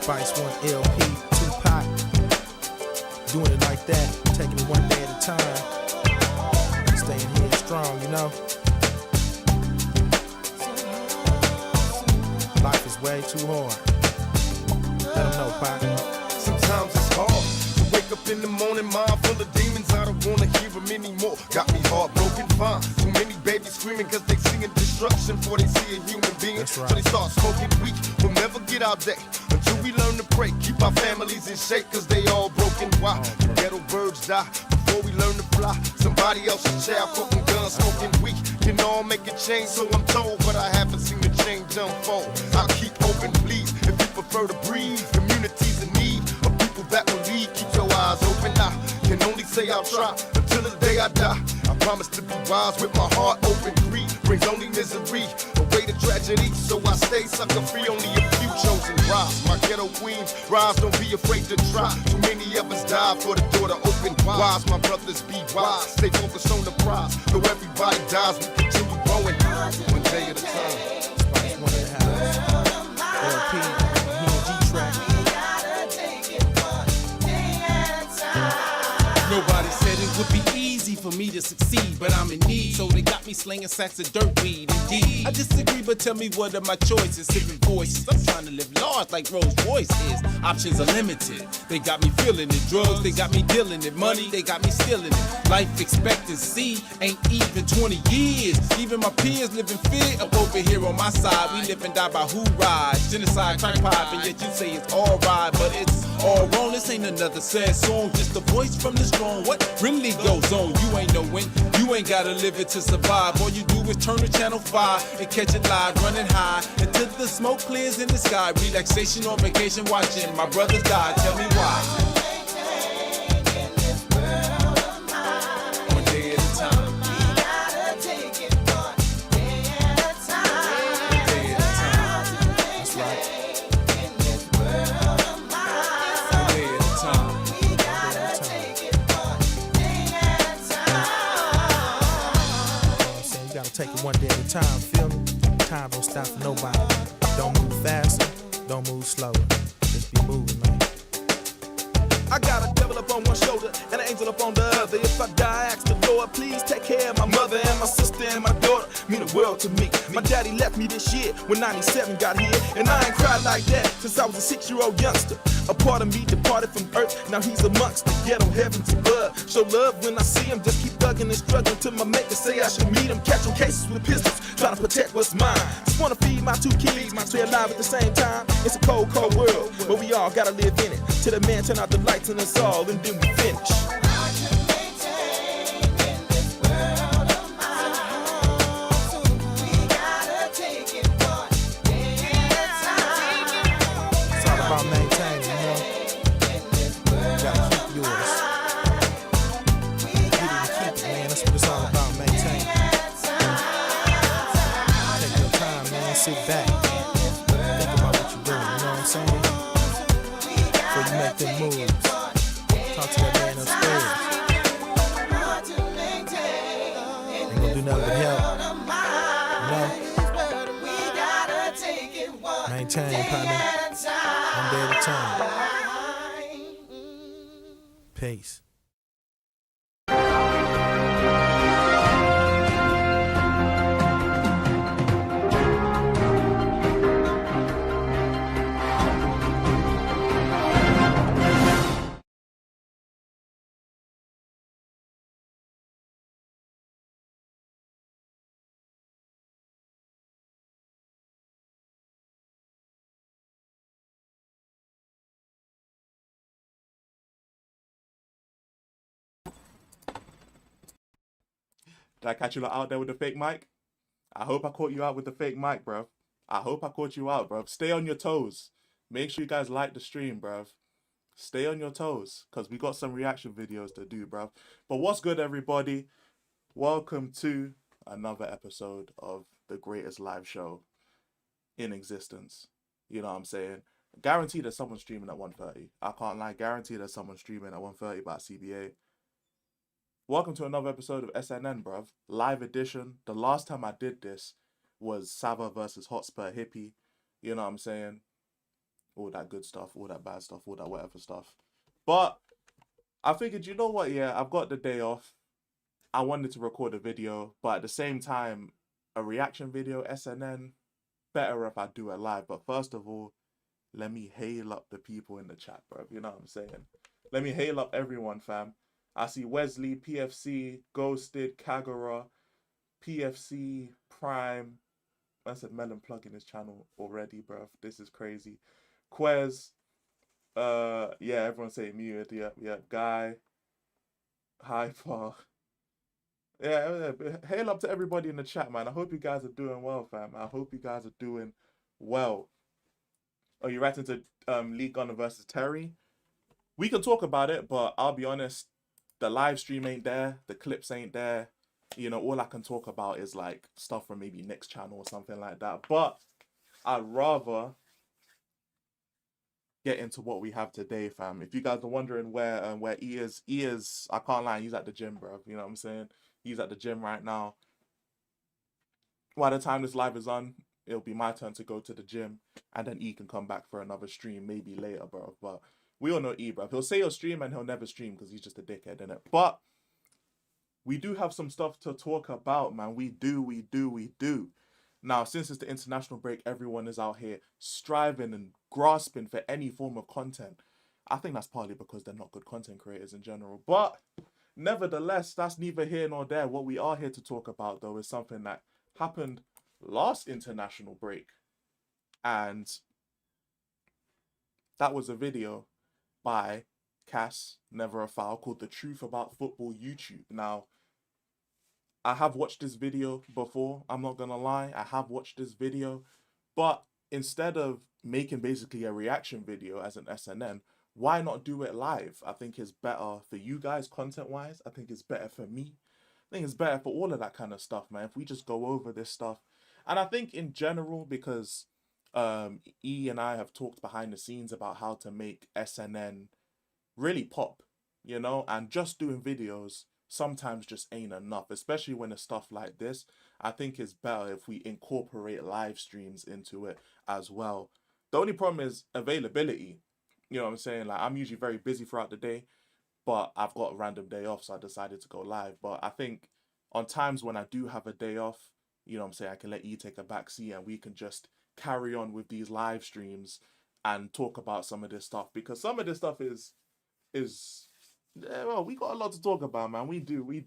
Spice One LP, Tupac. Doing it like that, taking it one day at a time. Staying here strong, you know. Life is way too hard. Let them know, Pac. Sometimes it's hard to wake up in the morning, mind full of demons. I don't wanna hear them anymore. Got me heartbroken, fine. Too many babies screaming cause they seeing destruction before they see a human being. That's right. So they start smoking weed. We'll never get our day until we learn to pray. Keep our families in shape cause they all broken. Why? The ghetto birds die before we learn to fly. Somebody else's child fucking guns, smoking weed. Can all make a change, so I'm told, but I haven't seen the change unfold. I'll keep open, please, if you prefer to breathe. Communities in need of people that will lead. Keep your eyes open. I can only say I'll try until the day I die. I promise to be wise with my heart open. Greed brings only misery, away to tragedy. So I stay sucker free, only a few chosen rise. My ghetto queens rise, don't be afraid to try. Too many of us die for the door to open wise. My brothers be wise, stay focused on the prize. Though everybody dies, we continue growing one day at a time. Spice One in the house. LP, G track. Nobody said it would be easy for me to succeed, but I'm in need, so they got me slinging sacks of dirt weed. Indeed, I disagree, but tell me what are my choices? Different voices. I'm trying to live large like Rolls Royce is. Options are limited. They got me feeling it. Drugs, they got me dealing it. Money, they got me stealing it. Life expectancy ain't even 20 years. Even my peers live in fear. Up over here on my side, we live and die by who rides. Genocide, crack pipe, and yet you say it's all right, but it's all wrong. This ain't another sad song, just a voice from the strong. What really goes on? You ain't knowing. You ain't gotta live it to survive. All you do is turn to channel 5 and catch it live, running high until the smoke clears in the sky. Relaxation on vacation, watching my brothers die. Tell me why. One day at a time. One day at a time. That's right. One day at a time. You gotta take it one day at a time, feel me? Time don't stop for nobody. Don't move faster, don't move slower. Just be moving, man. I got a devil up on one shoulder and an angel up on the other. If I die, ask the Lord, please take care of my mother and my sister and my daughter. Mean the world to me. My daddy left me this year when 97 got here, and I ain't cried like that since I was a 6-year-old youngster. A part of me departed from earth, now he's amongst the ghetto heavens above. Show love when I see him, just keep thugging and struggling till my maker say I should meet him. Catching cases with pistols, trying to protect what's mine. Just wanna feed my 2 kids, stay alive at the same time. It's a cold, cold world, but we all gotta live in it. Till the man turn out the lights in us all, and then we finish. It's all about maintaining, you know. You gotta keep yours. Get it and keep it, man. That's what it's all about, maintaining. Take your time, man. Sit back. Think about what you're doing, you know what I'm saying? Before you make them moves. Talk to that man upstairs. Ain't gonna do nothing but help. You know? Maintain, partner. One day at a time. Peace. Did I catch you lot out there with the fake mic? I hope I caught you out with the fake mic, bruv. I hope I caught you out, bruv. Stay on your toes. Make sure you guys like the stream, bruv. Stay on your toes, because we got some reaction videos to do, bruv. But what's good, everybody? Welcome to another episode of the greatest live show in existence. You know what I'm saying? Guaranteed there's someone streaming at 1:30. I can't lie. Guaranteed there's someone streaming at 1:30 by CBA. Welcome to another episode of SNN, bruv. Live edition. The last time I did this was Sava versus Hotspur Hippie. You know what I'm saying? all that good stuff, all that bad stuff, all that whatever stuff. But I figured, you know what, yeah, I've got the day off. I wanted to record a video, but at the same time, a reaction video, SNN, better if I do it live. But first of all, let me hail up the people in the chat, bro. You know what I'm saying? Let me hail up everyone, fam. I see Wesley, PFC, Ghosted, Kagura, PFC, Prime. I said Melon plugging his channel already, bro. This is crazy. Quez, yeah, everyone say muted. Yeah, Guy, Hyper. Yeah, hail up to everybody in the chat, man. I hope you guys are doing well, fam. I hope you guys are doing well. Oh, you're right into Lee Gunner versus Terry. We can talk about it, but I'll be honest, the live stream ain't there, the clips ain't there. You know, all I can talk about is like stuff from maybe next channel or something like that. But I'd rather get into what we have today, fam. If you guys are wondering where E is, I can't lie, he's at the gym, bro. You know what I'm saying? He's at the gym right now. By the time this live is on, it'll be my turn to go to the gym, and then E can come back for another stream, maybe later, bro. But we all know E, bro. He'll say he'll stream and he'll never stream because he's just a dickhead, innit? But we do have some stuff to talk about, man. We do. Now, since it's the international break, everyone is out here striving and grasping for any form of content. I think that's partly because they're not good content creators in general. But nevertheless, that's neither here nor there. What we are here to talk about, though, is something that happened last international break. And that was a video by Cass Never a Foul called The Truth About Football YouTube. Now, I have watched this video before, I'm not gonna lie, I have watched this video, but instead of making basically a reaction video as an SNN, why not do it live? I think it's better for you guys content-wise, I think it's better for me, I think it's better for all of that kind of stuff, man, if we just go over this stuff. And I think in general, because E and I have talked behind the scenes about how to make SNN really pop, you know, and just doing videos sometimes just ain't enough, especially when it's stuff like this. I think it's better if we incorporate live streams into it as well. The only problem is availability. You know what I'm saying? Like, I'm usually very busy throughout the day, but I've got a random day off, so I decided to go live. But I think on times when I do have a day off, you know what I'm saying, I can let E take a back seat and we can just carry on with these live streams and talk about some of this stuff, because some of this stuff is well, we got a lot to talk about, man. We do. We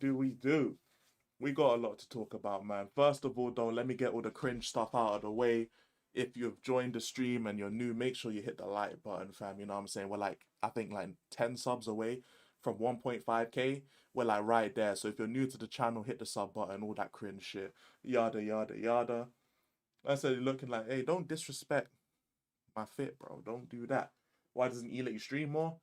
got a lot to talk about, man. First of all, though, let me get all the cringe stuff out of the way. If you've joined the stream and you're new, make sure you hit the like button, fam. You know what I'm saying? We're like, I think like 10 subs away from 1.5k. We're like right there. So if you're new to the channel, hit the sub button, all that cringe shit. Yada, yada, yada. I said, looking like, hey, don't disrespect my fit, bro. Don't do that. Why doesn't he let you stream more?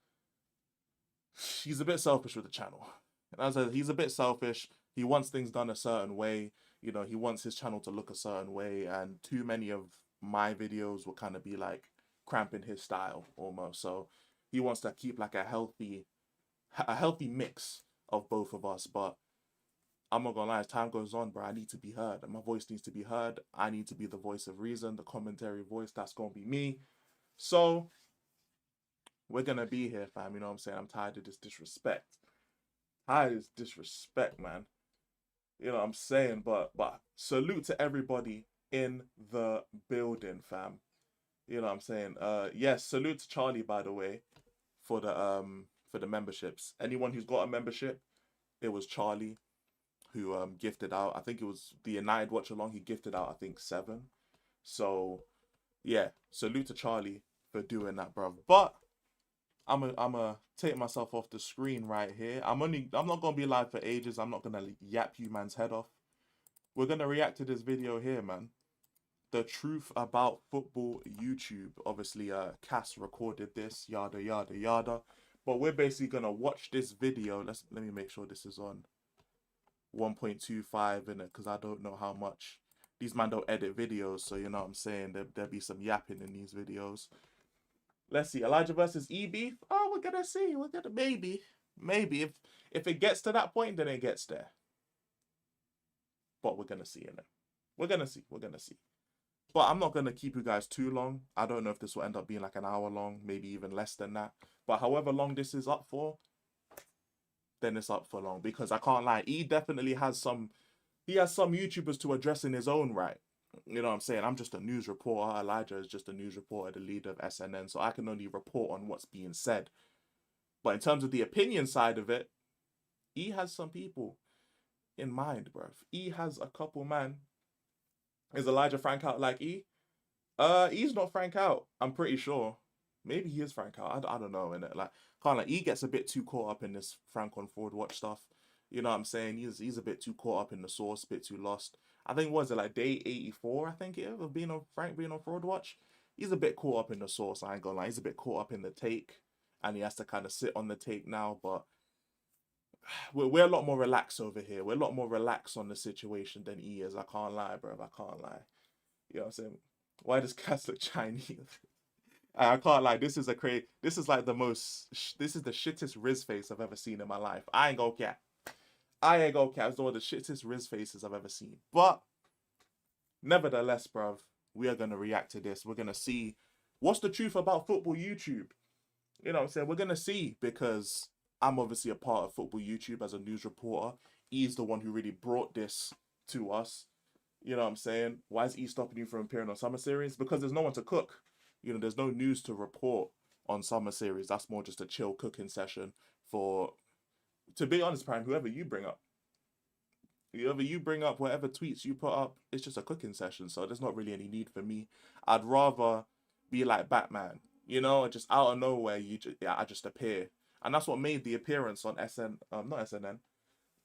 He's a bit selfish with the channel. And as I said, he's a bit selfish. He wants things done a certain way. You know, he wants his channel to look a certain way. And too many of my videos will kind of be like cramping his style almost. So he wants to keep like a healthy mix of both of us. But I'm not gonna lie, as time goes on, bro, I need to be heard. And my voice needs to be heard. I need to be the voice of reason, the commentary voice. That's gonna be me. So we're gonna be here, fam. You know what I'm saying? I'm tired of this disrespect. Tired of this disrespect, man. You know what I'm saying? But salute to everybody in the building, fam. You know what I'm saying? Yes, salute to Charlie, by the way, for the memberships. Anyone who's got a membership, it was Charlie who gifted out. I think it was the United Watch Along. He gifted out, I think, 7. So yeah, salute to Charlie for doing that, bro. But I'm a take myself off the screen right here. I'm not gonna be live for ages. I'm not gonna yap you man's head off. We're gonna react to this video here, man. The Truth About Football YouTube. Obviously, Cass recorded this, yada yada yada. But we're basically gonna watch this video. Let me make sure this is on 1.25 in it, because I don't know how much these man don't edit videos. So you know what I'm saying. There'll be some yapping in these videos. Let's see, Elijah versus E beef. Oh, we're gonna see. We're gonna maybe if it gets to that point, then it gets there. But we're gonna see in it. We're gonna see. But I'm not going to keep you guys too long. I don't know if this will end up being like an hour long, maybe even less than that. But however long this is up for, then it's up for long. Because I can't lie, he definitely has some, he has some YouTubers to address in his own right. You know what I'm saying? I'm just a news reporter. Elijah is just a news reporter, the leader of SNN. So I can only report on what's being said. But in terms of the opinion side of it, he has some people in mind, bruv. He has a couple, man. Is Elijah Frank out like E? He's not Frank out. I'm pretty sure. Maybe he is Frank out. I don't know. Innit? Like, kind of, he gets a bit too caught up in this Frank on Forward Watch stuff. You know what I'm saying? He's a bit too caught up in the source, a bit too lost. I think, was it like day 84? I think it of being on Frank being on Forward Watch. He's a bit caught up in the source. I ain't gonna lie. He's a bit caught up in the take, and he has to kind of sit on the take now. But we're a lot more relaxed over here. We're a lot more relaxed on the situation than he is. I can't lie, bro. I can't lie. You know what I'm saying? Why does Cass look Chinese? I can't lie. This is This is like the most. This is the shittest Riz face I've ever seen in my life. I ain't gonna cap. It's one of the shittest Riz faces I've ever seen. But nevertheless, bruv, we are gonna react to this. We're gonna see what's the truth about football YouTube. You know what I'm saying? We're gonna see, because I'm obviously a part of football YouTube as a news reporter. He's the one who really brought this to us. You know what I'm saying? Why is E stopping you from appearing on Summer Series? Because there's no one to cook. You know, there's no news to report on Summer Series. That's more just a chill cooking session for, to be honest, Prime, whoever you bring up, whatever tweets you put up, it's just a cooking session. So there's not really any need for me. I'd rather be like Batman, you know, just out of nowhere, I just appear. And that's what made the appearance on not SNN,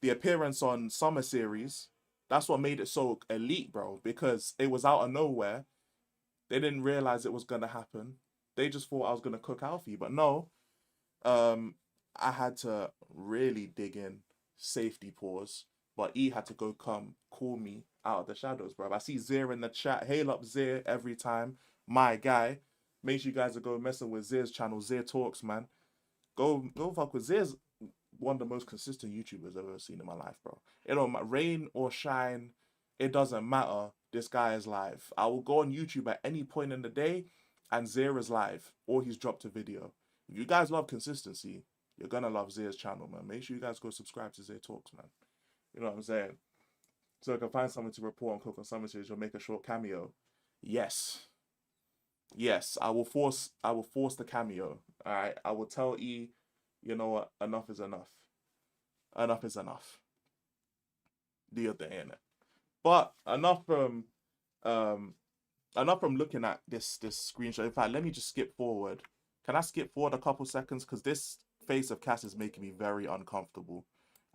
the appearance on Summer Series. That's what made it so elite, bro, because it was out of nowhere. They didn't realize it was going to happen. They just thought I was going to cook Alfie. But no, I had to really dig in, safety pause. But E had to go call me out of the shadows, bro. I see Zir in the chat. Hail up Zir every time. My guy. Make sure you guys are going messing with Zir's channel. Zir Talks, man. Go fuck with Zir's one of the most consistent YouTubers I've ever seen in my life, bro. It don't matter, rain or shine, it doesn't matter. This guy is live. I will go on YouTube at any point in the day, and Zir is live, or he's dropped a video. If you guys love consistency, you're gonna love Zir's channel, man. Make sure you guys go subscribe to Zir Talks, man. You know what I'm saying? So I can find something to report on Cook on Summer Series. You'll make a short cameo. Yes, I will force the cameo. All right, I will tell E, you know what? Enough is enough. Enough is enough. Do your thing, innit? But enough from looking at this screenshot. In fact, let me just skip forward. Can I skip forward a couple seconds? Because this face of Cass is making me very uncomfortable.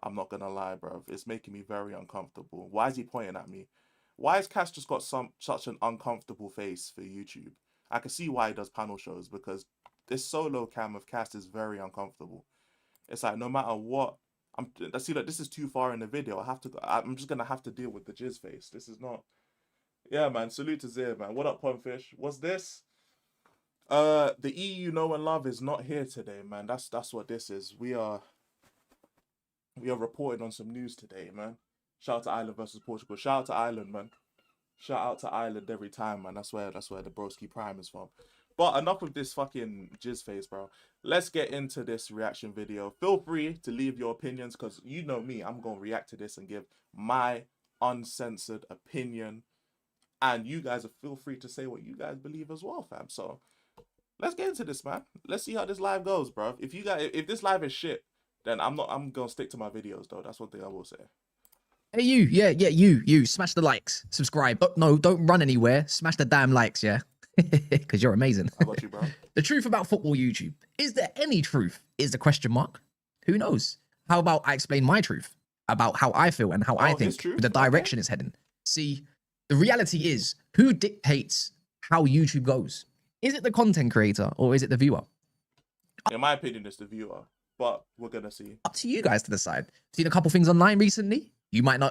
I'm not gonna lie, bro. It's making me very uncomfortable. Why is he pointing at me? Why has Cass just got such an uncomfortable face for YouTube? I can see why he does panel shows, because this solo cam of Cass is very uncomfortable. It's like, no matter what, I see that this is too far in the video. I'm just gonna have to deal with the jizz face. This is not. Yeah, man. Salute to Zir, man. What up, Pumfish? What's this? The E you know and love is not here today, man. That's what this is. We are reporting on some news today, man. Shout out to Ireland versus Portugal. Shout out to Ireland, man. Shout out to Ireland every time, man. That's where the broski prime is from. But enough of this fucking jizz face, bro. Let's get into this reaction video. Feel free to leave your opinions, because you know me. I'm going to react to this and give my uncensored opinion. And you guys feel free to say what you guys believe as well, fam. So let's get into this, man. Let's see how this live goes, bro. If this live is shit, then I'm going to stick to my videos, though. That's one thing I will say. Hey, you, smash the likes, subscribe. Oh, no, don't run anywhere. Smash the damn likes, yeah? Because you're amazing. I got you, bro. The truth about football YouTube. Is there any truth? Is the question mark? Who knows? How about I explain my truth about how I feel and how I think the direction is heading? See, the reality is, who dictates how YouTube goes? Is it the content creator or is it the viewer? In my opinion, it's the viewer, but we're going to see. Up to you guys to decide. Seen a couple things online recently. You might know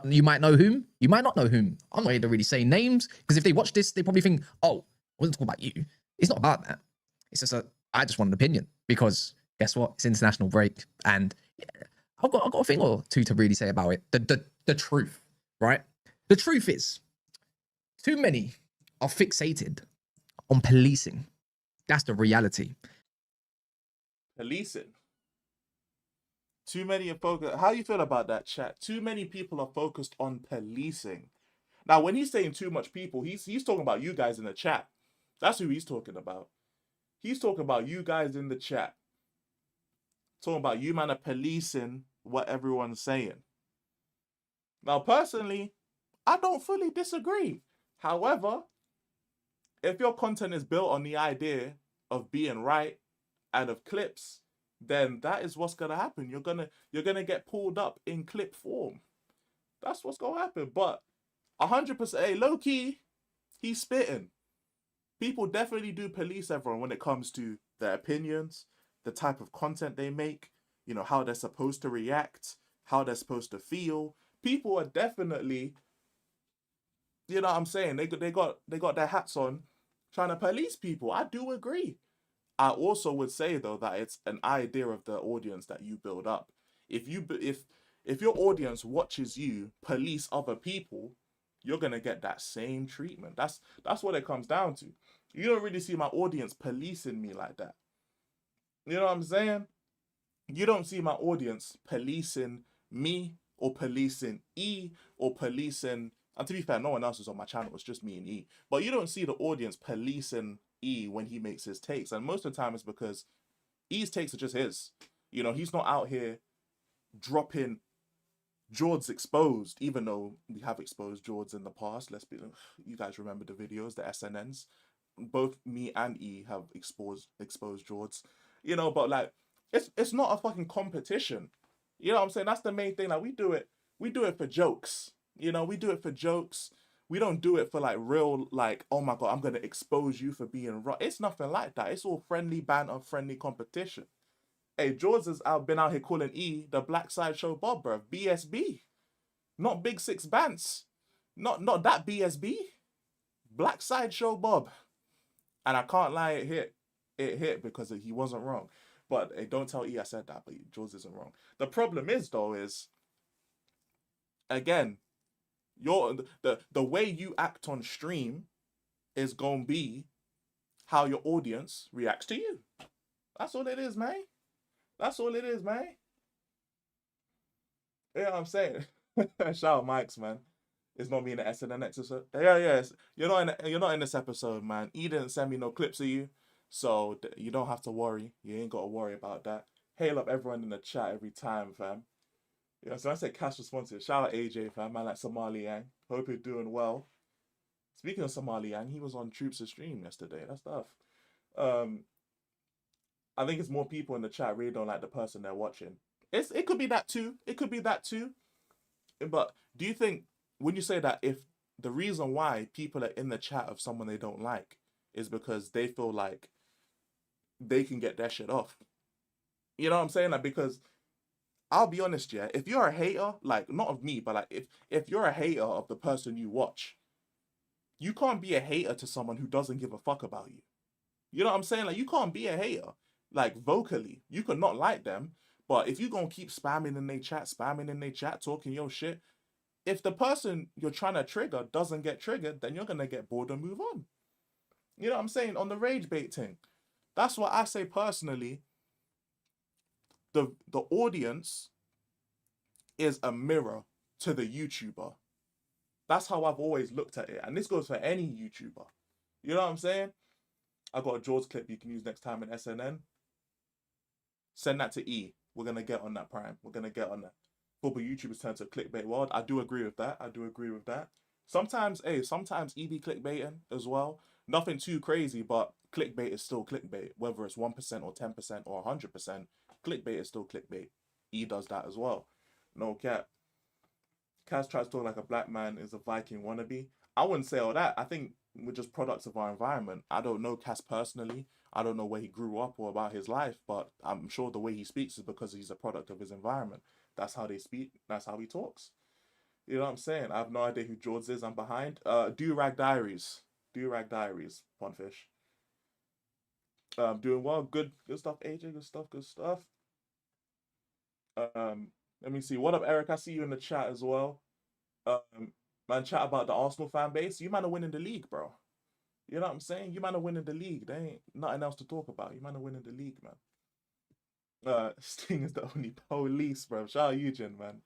whom. You might not know whom. I'm not going to really say names, because if they watch this, they probably think, oh, I wasn't talking about you. It's not about that. It's just I just want an opinion, because guess what? It's international break, and yeah, I've got a thing or two to really say about it. The truth, right? The truth is, too many are fixated on policing. That's the reality. Policing. Too many are focused. How you feel about that, chat? Too many people are focused on policing. Now, when he's saying too much people, he's talking about you guys in the chat. That's who he's talking about. He's talking about you guys in the chat. Talking about you man are policing what everyone's saying. Now, personally, I don't fully disagree. However, if your content is built on the idea of being right and of clips, then that is what's gonna happen. You're gonna get pulled up in clip form. That's what's gonna happen. But 100%, hey, low key, he's spitting. People definitely do police everyone when it comes to their opinions, the type of content they make, you know, how they're supposed to react, how they're supposed to feel. People are definitely, you know what I'm saying, they got their hats on trying to police people. I do agree. I also would say though that it's an idea of the audience that you build up. If your audience watches you police other people, you're gonna get that same treatment. That's what it comes down to. You don't really see my audience policing me like that. You know what I'm saying? You don't see my audience policing me or policing E or policing. And to be fair, no one else is on my channel. It's just me and E. But you don't see the audience policing E when he makes his takes. And most of the time it's because E's takes are just his. You know, he's not out here dropping Jords exposed, even though we have exposed Jords in the past. You guys remember the videos, the SNNs. Both me and E have exposed Jords. You know, but like it's not a fucking competition. You know what I'm saying? That's the main thing. Like we do it for jokes. You know, we do it for jokes. We don't do it for like real, like, oh my god, I'm gonna expose you for being wrong. It's nothing like that. It's all friendly banter, friendly competition. Hey, George has been out here calling E the Black Sideshow Bob, bro. BSB. Not Big Six Bants. Not that BSB. Black Sideshow Bob. And I can't lie, it hit. It hit because he wasn't wrong. But hey, don't tell E I said that, but George isn't wrong. The problem is though is, again, the way you act on stream is gonna be how your audience reacts to you. That's all it is, man. That's all it is, man. You know what I'm saying? Shout out Mike's, man. It's not me in the SNN episode. Yeah. You're not in this episode, man. E didn't send me no clips of you, so you don't have to worry. You ain't got to worry about that. Hail up everyone in the chat every time, fam. Yeah, so I said cash responsive. Shout out AJ, fam. Man, like Somali Yang. Hope you're doing well. Speaking of Somali Yang, he was on Troops' stream yesterday. That's tough. I think it's more people in the chat really don't like the person they're watching. It could be that too. It could be that too. But do you think when you say that, if the reason why people are in the chat of someone they don't like is because they feel like they can get their shit off? You know what I'm saying? Like, because I'll be honest, yeah, if you're a hater, like not of me, but like if you're a hater of the person you watch, you can't be a hater to someone who doesn't give a fuck about you. You know what I'm saying? Like, you can't be a hater. Like, vocally, you could not like them, but if you're gonna keep spamming in their chat, talking your shit, if the person you're trying to trigger doesn't get triggered, then you're gonna get bored and move on. You know what I'm saying? On the rage bait thing. That's what I say personally. The audience is a mirror to the YouTuber. That's how I've always looked at it. And this goes for any YouTuber. You know what I'm saying? I got a Jaws clip you can use next time in SNN. Send that to E. We're going to get on that, Prime. We're going to get on that. Football YouTubers turn to clickbait world. I do agree with that. Sometimes E be clickbaiting as well. Nothing too crazy, but clickbait is still clickbait. Whether it's 1% or 10% or 100%, clickbait is still clickbait. E does that as well. No cap. Kaz tries to talk like a black man is a Viking wannabe. I wouldn't say all that. I think we're just products of our environment. I don't know Cass personally. I don't know where he grew up or about his life, but I'm sure the way he speaks is because he's a product of his environment. That's how they speak. That's how he talks. You know what I'm saying? I have no idea who George is. I'm behind. Do-Rag Diaries. Do-Rag Diaries, Ponfish. Doing well. Good stuff, AJ. Good stuff. Let me see. What up, Eric? I see you in the chat as well. Man, chat about the Arsenal fan base. You man are winning the league, bro. You know what I'm saying? You man are winning the league. There ain't nothing else to talk about. You man are winning the league, man. Sting is the only police, bro. Shout out Eugene, man.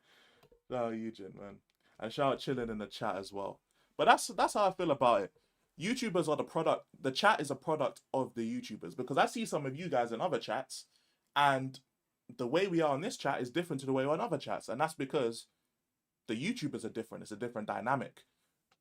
Shout out Eugene, man. And shout out chilling in the chat as well. But that's how I feel about it. YouTubers are the product. The chat is a product of the YouTubers, because I see some of you guys in other chats, and the way we are on this chat is different to the way we're on other chats, and that's because the YouTubers are different. It's a different dynamic.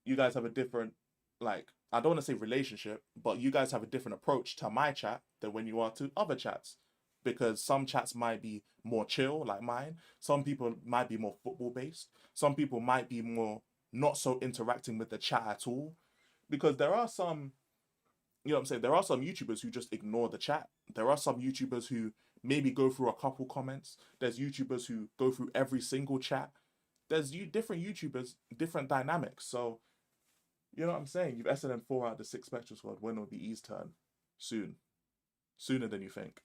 You guys have a different, like, I don't want to say relationship, but you guys have a different approach to my chat than when you are to other chats. Because some chats might be more chill, like mine. Some people might be more football based. Some people might be more not so interacting with the chat at all. Because there are some, you know what I'm saying? There are some YouTubers who just ignore the chat. There are some YouTubers who maybe go through a couple comments. There's YouTubers who go through every single chat. There's different YouTubers, different dynamics. So, you know what I'm saying? You've SNN 4 out of the 6 Spectral Squad. When will be E's turn? Soon. Sooner than you think.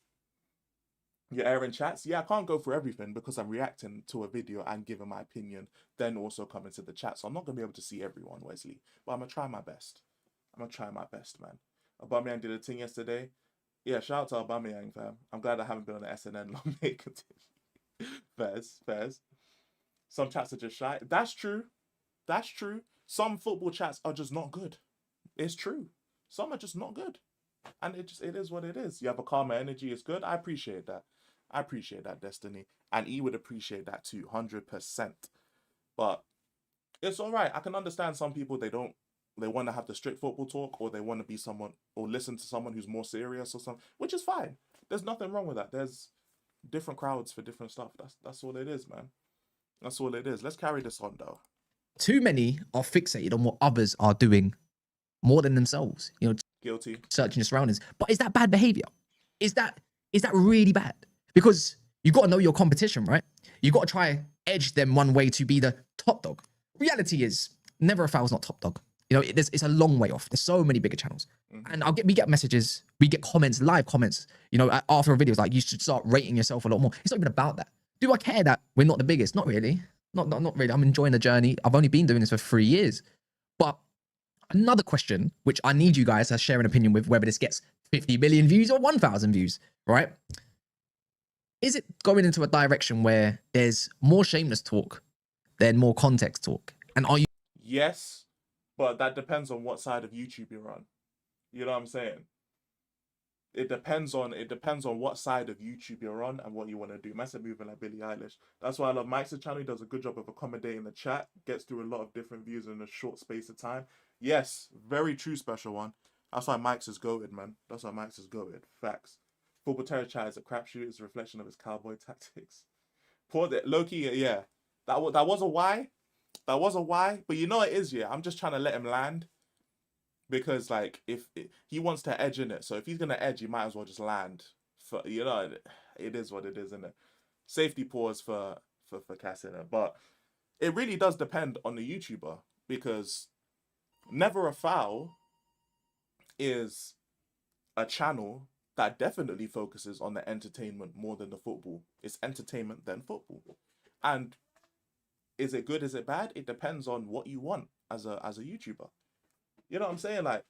You're airing chats? Yeah, I can't go through everything because I'm reacting to a video and giving my opinion, then also coming to the chat. So I'm not going to be able to see everyone, Wesley. But I'm going to try my best. I'm going to try my best, man. Aubameyang did a thing yesterday. Yeah, shout out to Aubameyang, fam. I'm glad I haven't been on the SNN long. Fairs. Some chats are just shy. That's true. That's true. Some football chats are just not good. It's true. Some are just not good. And it is what it is. You have a calmer energy, it's good. I appreciate that. I appreciate that, Destiny. And E would appreciate that too, 100%. But it's all right. I can understand some people, they want to have the strict football talk, or they want to be someone, or listen to someone who's more serious or something, which is fine. There's nothing wrong with that. There's different crowds for different stuff. That's all it is, man. That's all it is. Let's carry this on, though. Too many are fixated on what others are doing more than themselves. You know, Guilty. searching your surroundings. But is that bad behavior? Is that really bad? Because you got to know your competition, right? You got to try edge them one way to be the top dog. Reality is, Never a Foul's not top dog. You know, it's a long way off. There's so many bigger channels. And we get messages, we get comments, live comments, you know, after a video, it's like, you should start rating yourself a lot more. It's not even about that. Do I care that we're not the biggest? Not really. Not really. I'm enjoying the journey. I've only been doing this for 3 years. But another question, which I need you guys to share an opinion with, whether this gets 50 million views or 1,000 views, right? Is it going into a direction where there's more shameless talk than more context talk? And are you... Yes, but that depends on what side of YouTube you're on. You know what I'm saying? It depends on what side of YouTube you're on and what you want to do. Man said moving like Billie Eilish. That's why I love Mike's channel. He does a good job of accommodating the chat. Gets through a lot of different views in a short space of time. Yes, very true, special one. That's why Mike's is goated, man. That's why Mike's is goated. Facts. Football Terror chat is a crapshoot. It's a reflection of his cowboy tactics. Poor Loki, yeah. That was a why. That was a why. But you know it is, yeah. I'm just trying to let him land. Because, like, if he wants to edge in it. So if he's going to edge, he might as well just land. You know, it is what it is, isn't it? Safety pause for Cass in it. But it really does depend on the YouTuber. Because Never a Foul is a channel that definitely focuses on the entertainment more than the football. It's entertainment then football. And is it good? Is it bad? It depends on what you want as a YouTuber. You know what I'm saying? Like,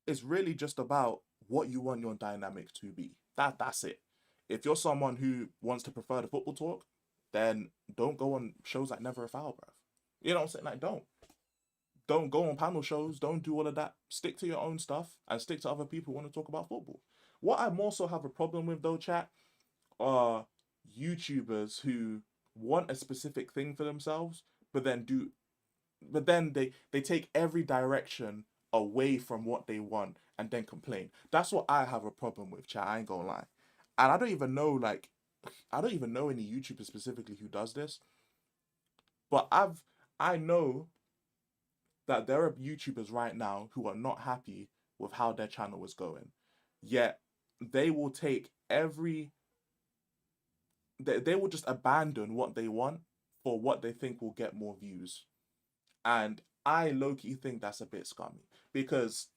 it's really just about what you want your dynamic to be. That's it. If you're someone who wants to prefer the football talk, then don't go on shows like Never a Foul, bruv. You know what I'm saying? Like, don't go on panel shows. Don't do all of that. Stick to your own stuff and stick to other people who want to talk about football. What I more so have a problem with, though, chat, are YouTubers who want a specific thing for themselves, but then they take every direction away from what they want and then complain. That's what I have a problem with, chat. I ain't gonna lie. And I don't even know any YouTuber specifically who does this. But I know that there are YouTubers right now who are not happy with how their channel is going. Yet they will take they will just abandon what they want for what they think will get more views. And I low-key think that's a bit scummy, because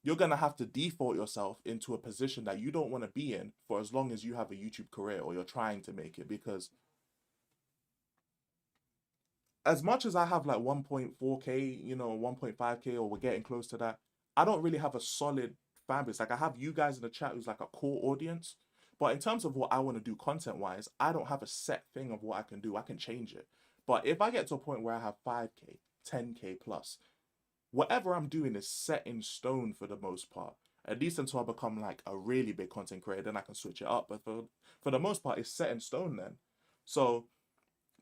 you're going to have to default yourself into a position that you don't want to be in for as long as you have a YouTube career or you're trying to make it. Because as much as I have like 1.4K, you know, 1.5K, or we're getting close to that, I don't really have a solid fan base. Like I have you guys in the chat who's like a core audience, but in terms of what I want to do content wise, I don't have a set thing of what I can do. I can change it. But if I get to a point where I have 5K, 10K plus, whatever I'm doing is set in stone for the most part. At least until I become like a really big content creator, then I can switch it up. But for the most part, it's set in stone then. So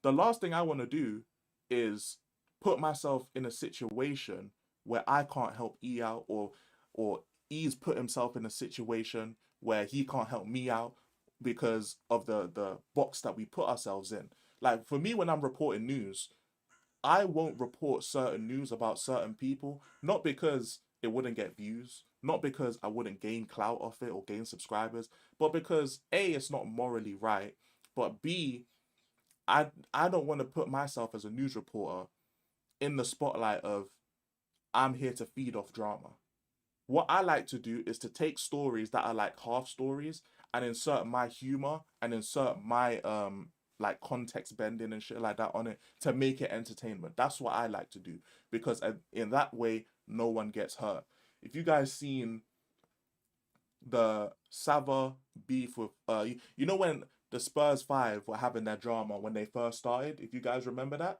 the last thing I want to do is put myself in a situation where I can't help E out, or E's put himself in a situation where he can't help me out because of the box that we put ourselves in. Like for me, when I'm reporting news, I won't report certain news about certain people, not because it wouldn't get views, not because I wouldn't gain clout off it or gain subscribers, but because A, it's not morally right, but B, I don't want to put myself as a news reporter in the spotlight of I'm here to feed off drama. What I like to do is to take stories that are like half stories and insert my humor and insert my like context bending and shit like that on it to make it entertainment. That's what I like to do because in that way no one gets hurt. If you guys seen the Sava beef with you know when the Spurs 5 were having their drama when they first started, if you guys remember that?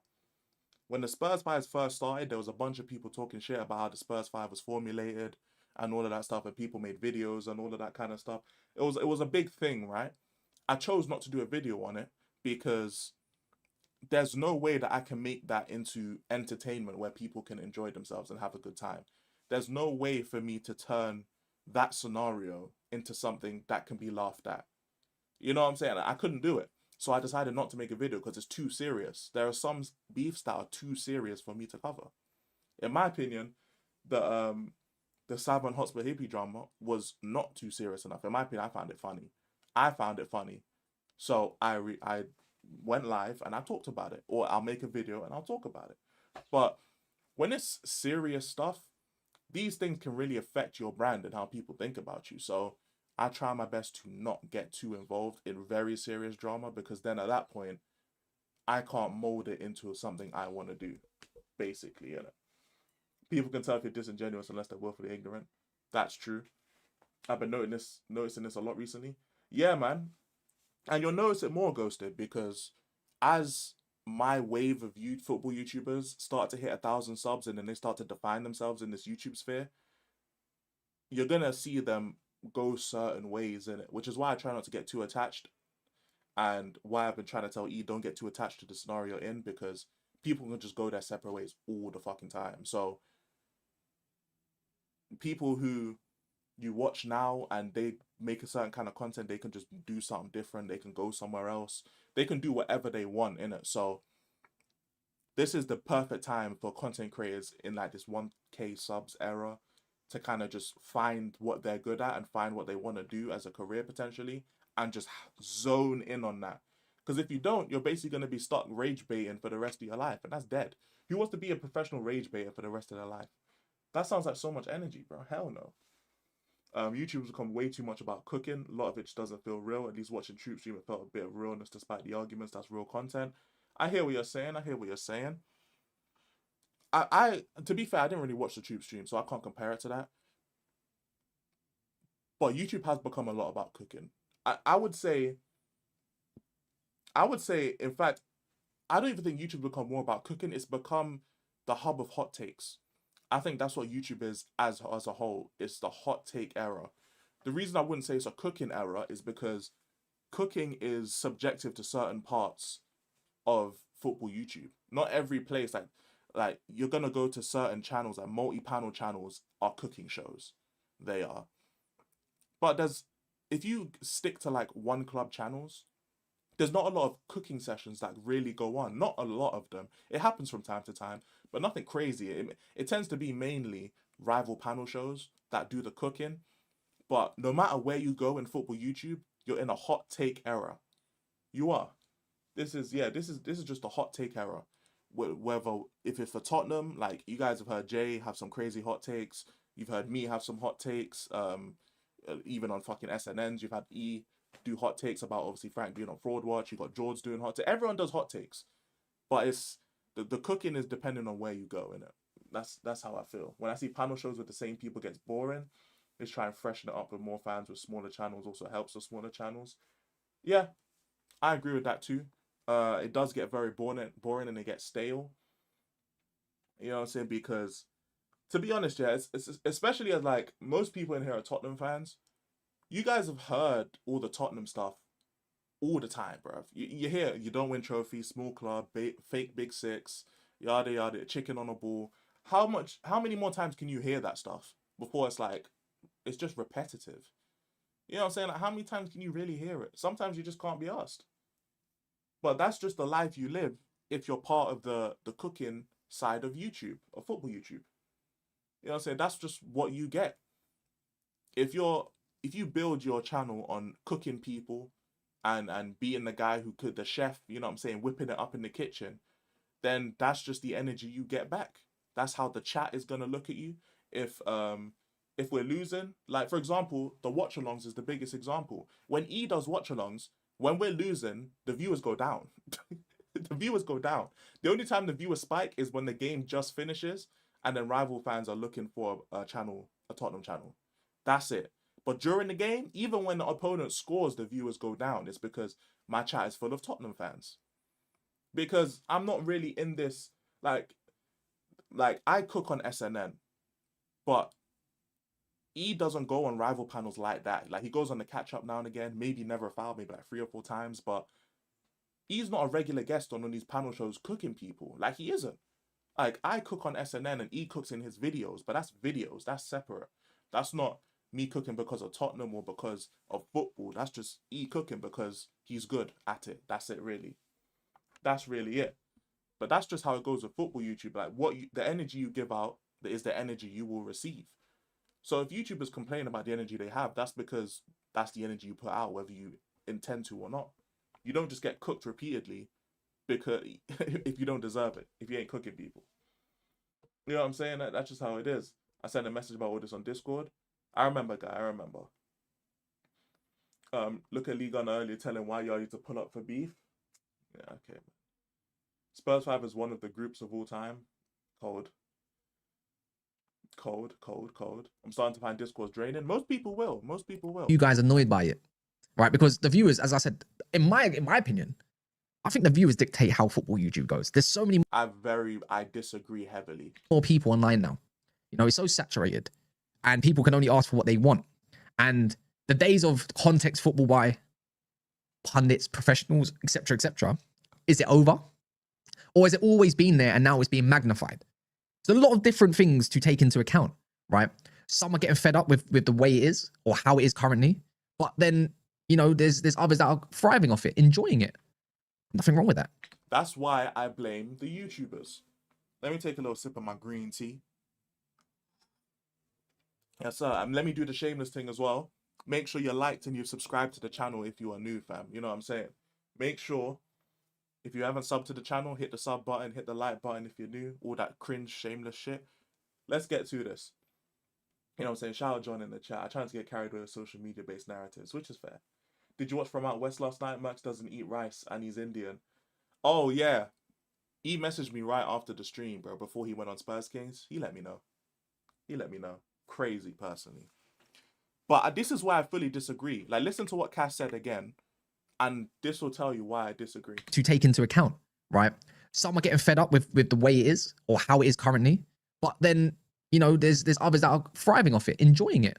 When the Spurs 5 first started, there was a bunch of people talking shit about how the Spurs 5 was formulated and all of that stuff, and people made videos and all of that kind of stuff. It was a big thing, right? I chose not to do a video on it because there's no way that I can make that into entertainment where people can enjoy themselves and have a good time. There's no way for me to turn that scenario into something that can be laughed at. You know what I'm saying? I couldn't do it. So I decided not to make a video because it's too serious. There are some beefs that are too serious for me to cover. In my opinion, the Savon Hotspur hippie drama was not too serious enough. In my opinion, I found it funny. I found it funny. So I went live and I talked about it. Or I'll make a video and I'll talk about it. But when it's serious stuff, these things can really affect your brand and how people think about you. So I try my best to not get too involved in very serious drama because then at that point, I can't mold it into something I want to do, basically. You know? People can tell if you're disingenuous unless they're willfully ignorant. That's true. I've been noticing this a lot recently. Yeah, man. And you'll notice it more, Ghosted, because as my wave of football YouTubers start to hit 1,000 subs and then they start to define themselves in this YouTube sphere, you're going to see them go certain ways in it, which is why I try not to get too attached and why I've been trying to tell E don't get too attached to the scenario in because people can just go their separate ways all the fucking time. So people who you watch now and they make a certain kind of content, they can just do something different. They can go somewhere else. They can do whatever they want in it. So this is the perfect time for content creators in like this 1K subs era to kind of just find what they're good at and find what they want to do as a career potentially and just zone in on that. Because if you don't, you're basically going to be stuck rage baiting for the rest of your life and that's dead. Who wants to be a professional rage baiter for the rest of their life? That sounds like so much energy, bro. Hell no. YouTube's become way too much about cooking. A lot of it just doesn't feel real. At least watching Troop Stream, it felt a bit of realness despite the arguments. That's real content. I hear what you're saying. I to be fair, I didn't really watch the Troop Stream, so I can't compare it to that. But YouTube has become a lot about cooking. I would say, in fact, I don't even think YouTube become more about cooking. It's become the hub of hot takes. I think that's what YouTube is as a whole. It's the hot take era. The reason I wouldn't say it's a cooking era is because cooking is subjective to certain parts of football YouTube. Not every place, like you're gonna go to certain channels, like multi-panel channels are cooking shows. They are. But if you stick to like one club channels, there's not a lot of cooking sessions that really go on. Not a lot of them. It happens from time to time, but nothing crazy. It tends to be mainly rival panel shows that do the cooking. But no matter where you go in football YouTube, you're in a hot take era. You are. This is just a hot take era. Whether if it's for Tottenham, like you guys have heard Jay have some crazy hot takes. You've heard me have some hot takes. Even on fucking SNNs, you've had E do hot takes about obviously Frank being on Fraud Watch. You got George doing hot takes. Everyone does hot takes, but it's the cooking is depending on where you go in it. That's how I feel. When I see panel shows with the same people gets boring. Let's try and freshen it up with more fans with smaller channels. Also helps the smaller channels. Yeah, I agree with that too. It does get very boring and it gets stale. You know what I'm saying? Because to be honest, yeah, it's especially as like most people in here are Tottenham fans. You guys have heard all the Tottenham stuff all the time, bruv. You hear you don't win trophies, small club, fake big six, yada yada, chicken on a ball. How many more times can you hear that stuff before it's like it's just repetitive? You know what I'm saying? Like, how many times can you really hear it? Sometimes you just can't be asked. But that's just the life you live if you're part of the cooking side of YouTube, of football YouTube. You know what I'm saying? That's just what you get. If you build your channel on cooking people and being the guy who could, the chef, you know what I'm saying, whipping it up in the kitchen, then that's just the energy you get back. That's how the chat is gonna look at you. If we're losing, like for example, the watch alongs is the biggest example. When E does watch alongs, when we're losing, the viewers go down. The viewers go down. The only time the viewers spike is when the game just finishes and then rival fans are looking for a Tottenham channel. That's it. But during the game, even when the opponent scores, the viewers go down. It's because my chat is full of Tottenham fans. Because I'm not really in this, like I cook on SNN, but E doesn't go on rival panels like that. Like he goes on the catch up now and again, maybe never fouled, maybe like 3 or 4 times, but he's not a regular guest on these panel shows cooking people. Like he isn't. Like I cook on SNN and E cooks in his videos, but that's videos. That's separate. That's not me cooking because of Tottenham or because of football. That's just E cooking because he's good at it. That's it, really. That's really it. But that's just how it goes with football YouTube. Like the energy you give out is the energy you will receive. So if YouTubers complain about the energy they have, that's because that's the energy you put out, whether you intend to or not. You don't just get cooked repeatedly because if you don't deserve it, if you ain't cooking people. You know what I'm saying? That's just how it is. I sent a message about all this on Discord. I remember, guy. I remember. Look at Lee Gunner earlier telling why y'all need to pull up for beef. Yeah, okay. Spurs 5 is one of the groups of all time. Cold. I'm starting to find Discord draining. Most people will. You guys annoyed by it, right? Because the viewers, as I said, in my opinion, I think the viewers dictate how football YouTube goes. There's so many I disagree heavily. more people online now. You know, it's so saturated, and people can only ask for what they want. And the days of context football by pundits, professionals, etc., is it over? Or has it always been there and now it's being magnified? There's a lot of different things to take into account, right? Some are getting fed up with the way it is or how it is currently. But then, you know, there's others that are thriving off it, enjoying it. Nothing wrong with that. That's why I blame the YouTubers. Let me take a little sip of my green tea. Yes, sir. And let me do the shameless thing as well. Make sure you're liked and you've subscribed to the channel if you are new, fam. You know what I'm saying? Make sure, if you haven't subbed to the channel, hit the sub button, hit the like button if you're new. All that cringe, shameless shit. Let's get to this. You know what I'm saying? Shout out John in the chat. I try not to get carried away with social media-based narratives, which is fair. Did you watch From Out West last night? Max doesn't eat rice and he's Indian. Oh, yeah. He messaged me right after the stream, bro, before he went on Spurs Kings. He let me know. Crazy, personally. But this is why I fully disagree. Like, listen to what Cass said again, and this will tell you why I disagree. To take into account, right? Some are getting fed up with the way it is or how it is currently. But then, you know, there's others that are thriving off it, enjoying it.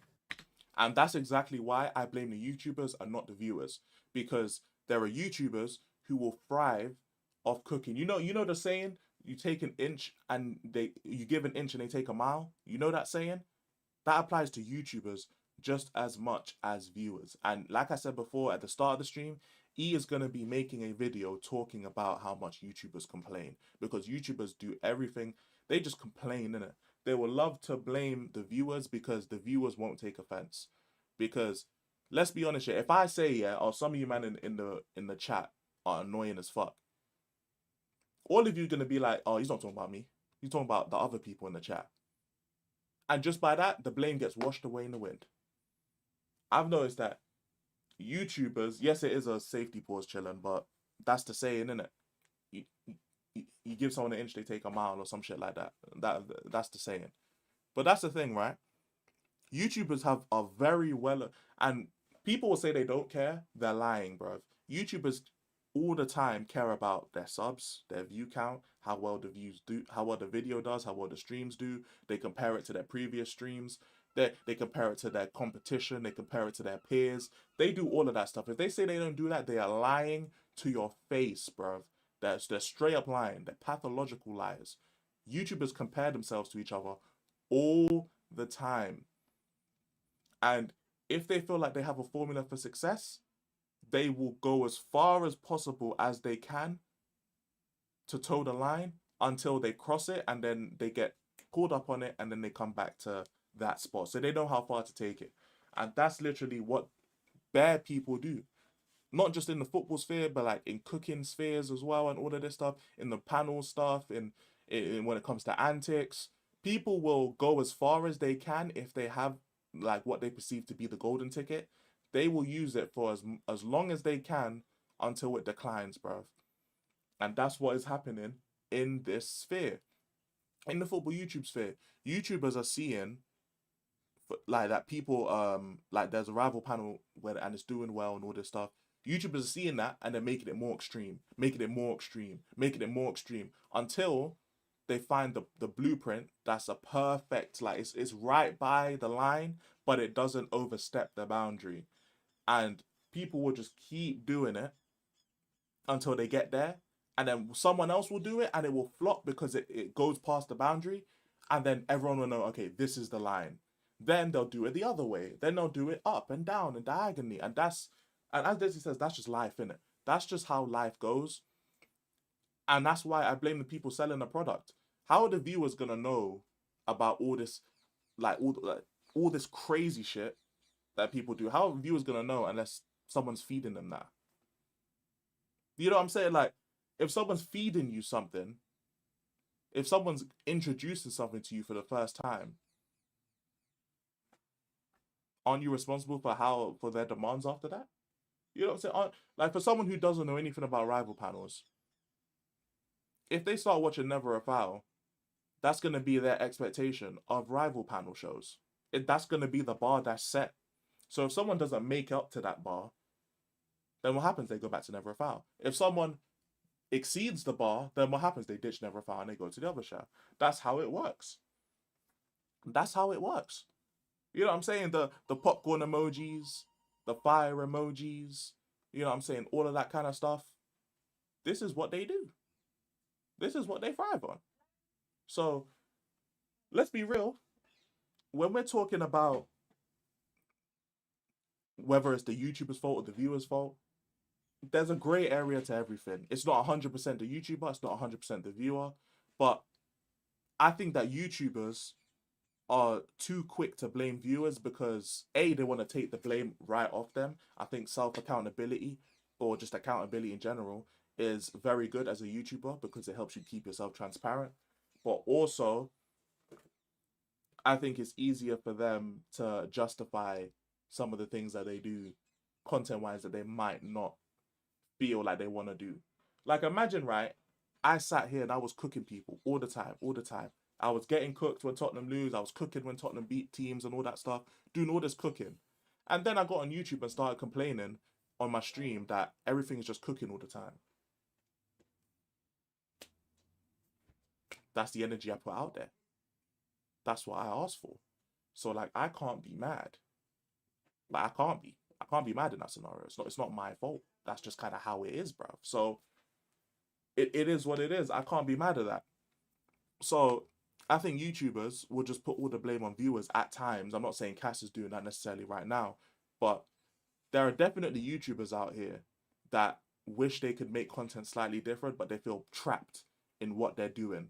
And that's exactly why I blame the YouTubers and not the viewers. Because there are YouTubers who will thrive off cooking. You know the saying, you take an inch and you give an inch and they take a mile? You know that saying? That applies to YouTubers just as much as viewers. And like I said before at the start of the stream, E is going to be making a video talking about how much YouTubers complain. Because YouTubers do everything. They just complain, innit? They will love to blame the viewers because the viewers won't take offense. Because let's be honest here, if I say, yeah, or some of you man in the chat are annoying as fuck, all of you are going to be like, oh, he's not talking about me. He's talking about the other people in the chat. And just by that, the blame gets washed away in the wind. I've noticed that YouTubers, yes, it is a safety pause chilling, but that's the saying, isn't it? You you give someone an inch, they take a mile or some shit like that. That's the saying. But that's the thing, right? YouTubers have a very well, and people will say they don't care. They're lying, bro. YouTubers all the time care about their subs, their view count, how well the views do, how well the video does, how well the streams do. They compare it to their previous streams. They compare it to their competition. They compare it to their peers. They do all of that stuff. If they say they don't do that, they are lying to your face, bro. They're straight up lying. They're pathological liars. YouTubers compare themselves to each other all the time. And if they feel like they have a formula for success, they will go as far as possible as they can to toe the line until they cross it, and then they get pulled up on it, and then they come back to that spot. So they know how far to take it. And that's literally what bare people do. Not just in the football sphere, but like in cooking spheres as well, and all of this stuff, in the panel stuff, in when it comes to antics. People will go as far as they can if they have like what they perceive to be the golden ticket. They will use it for as long as they can until it declines, bruv. And that's what is happening in this sphere. In the football YouTube sphere, YouTubers are seeing like that people like there's a rival panel where and it's doing well and all this stuff. YouTubers are seeing that and they're making it more extreme, making it more extreme, making it more extreme until they find the blueprint that's a perfect, like it's right by the line, but it doesn't overstep the boundary. And people will just keep doing it until they get there. And then someone else will do it and it will flop because it goes past the boundary. And then everyone will know, okay, this is the line. Then they'll do it the other way. Then they'll do it up and down and diagonally. And as Desi says, that's just life, innit? That's just how life goes. And that's why I blame the people selling the product. How are the viewers gonna know about all this, like all this crazy shit that people do? How are viewers gonna know unless someone's feeding them that? You know what I'm saying? Like, if someone's feeding you something, if someone's introducing something to you for the first time, aren't you responsible for their demands after that? You know what I'm saying? Like, for someone who doesn't know anything about rival panels, if they start watching Never a Foul, that's going to be their expectation of rival panel shows. That's going to be the bar that's set. So if someone doesn't make up to that bar, then what happens? They go back to Never a Foul. If someone exceeds the bar, then what happens? They ditch Never a Foul and they go to the other show. That's how it works. That's how it works. You know what I'm saying? The popcorn emojis, the fire emojis, you know what I'm saying? All of that kind of stuff. This is what they do. This is what they thrive on. So, let's be real. When we're talking about whether it's the YouTuber's fault or the viewer's fault, there's a gray area to everything. It's not 100% the YouTuber, it's not 100% the viewer, but I think that YouTubers are too quick to blame viewers because A, they want to take the blame right off them. I think self-accountability or just accountability in general is very good as a YouTuber because it helps you keep yourself transparent. But also, I think it's easier for them to justify some of the things that they do content-wise that they might not feel like they want to do. Like, imagine, right, I sat here and I was cooking people all the time. I was getting cooked when Tottenham lose. I was cooking when Tottenham beat teams and all that stuff, doing all this cooking. And then I got on YouTube and started complaining on my stream that everything is just cooking all the time. That's the energy I put out there. That's what I asked for. So, like, I can't be mad. Like, I can't be mad in that scenario. It's not my fault. That's just kind of how it is, bro. So, it is what it is. I can't be mad at that. So, I think YouTubers will just put all the blame on viewers at times. I'm not saying Cass is doing that necessarily right now, but there are definitely YouTubers out here that wish they could make content slightly different, but they feel trapped in what they're doing.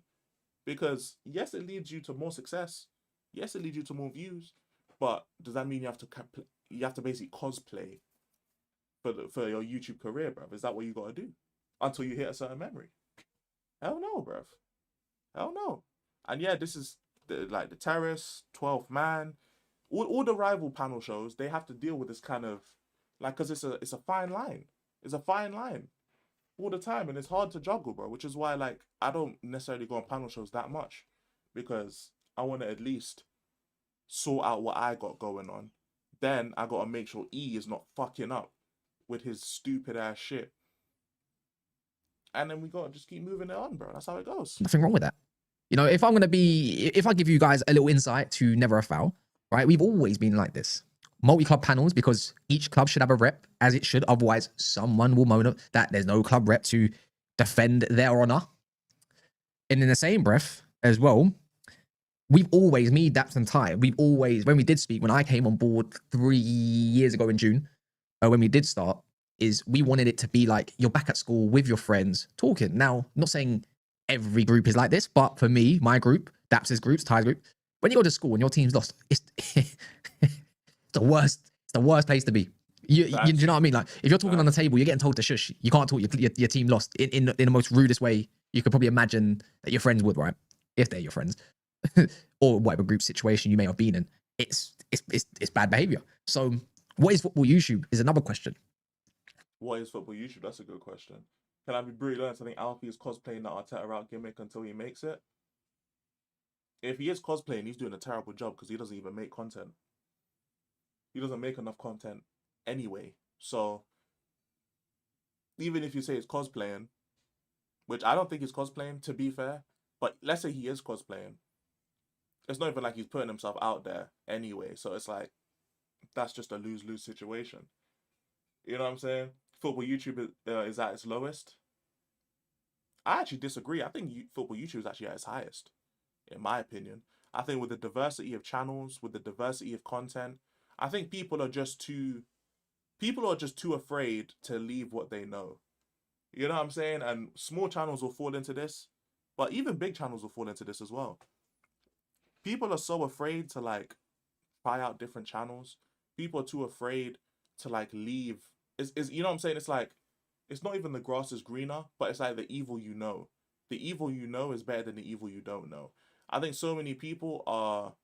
Because yes, it leads you to more success. Yes, it leads you to more views. But does that mean you have to basically cosplay for your YouTube career, bruv? Is that what you got to do until you hit a certain memory? Hell no, bruv. Hell no. And yeah, this is the Terrace, 12th Man, all the rival panel shows. They have to deal with this kind of because it's a fine line. It's a fine line. all the time, and it's hard to juggle, bro. Which is why, like, I don't necessarily go on panel shows that much, because I want to at least sort out what I got going on. Then I gotta make sure E is not fucking up with his stupid ass shit. And then we gotta just keep moving it on, bro. That's how it goes. Nothing wrong with that. You know, if I give you guys a little insight to Never a Foul, right? We've always been like this. Multi-club panels, because each club should have a rep, as it should. Otherwise, someone will moan that there's no club rep to defend their honor. And in the same breath as well, we've always, me, Daps, and Ty, we've always, when we did speak, when I came on board 3 years ago in June, when we did start, is we wanted it to be like you're back at school with your friends talking. Now, I'm not saying every group is like this, but for me, my group, Daps' groups, Ty's group, when you go to school and your team's lost, it's the worst. It's the worst place to be. Do you know what I mean? Like, if you're talking on the table, you're getting told to shush. You can't talk. Your team lost in the most rudest way you could probably imagine that your friends would, right? If they're your friends, or whatever group situation you may have been in. It's bad behavior. So, what is football YouTube is another question. What is football YouTube? That's a good question. Can I be brutally honest? I think Alfie is cosplaying the Arteta out gimmick until he makes it. If he is cosplaying, he's doing a terrible job because he doesn't even make content. He doesn't make enough content anyway. So even if you say it's cosplaying, which I don't think he's cosplaying, to be fair, but let's say he is cosplaying, it's not even like he's putting himself out there anyway. So it's like, that's just a lose-lose situation. You know what I'm saying? Football YouTube is at its lowest. I actually disagree. I think football YouTube is actually at its highest, in my opinion. I think with the diversity of channels, with the diversity of content, I think people are just too afraid to leave what they know. You know what I'm saying? And small channels will fall into this, but even big channels will fall into this as well. People are so afraid to like try out different channels. People are too afraid to like leave. Is you know what I'm saying? It's like, it's not even the grass is greener, but it's like the evil you know. The evil you know is better than the evil you don't know. I think so many people are,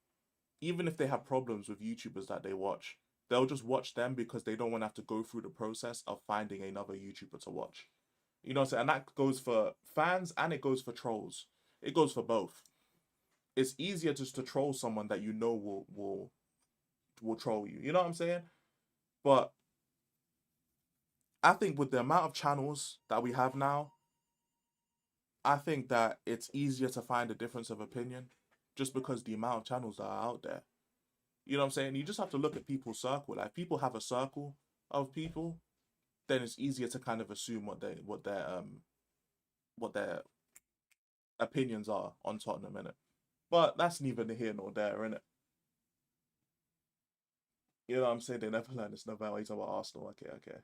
even if they have problems with YouTubers that they watch, they'll just watch them because they don't want to have to go through the process of finding another YouTuber to watch. You know what I'm saying? And that goes for fans and it goes for trolls. It goes for both. It's easier just to troll someone that you know will troll you. You know what I'm saying? But I think with the amount of channels that we have now, I think that it's easier to find a difference of opinion just because the amount of channels that are out there. You know what I'm saying? You just have to look at people's circle. Like, people have a circle of people, then it's easier to kind of assume what their opinions are on Tottenham, innit? But that's neither here nor there, innit? You know what I'm saying? They never learn. It's never always about Arsenal. Okay.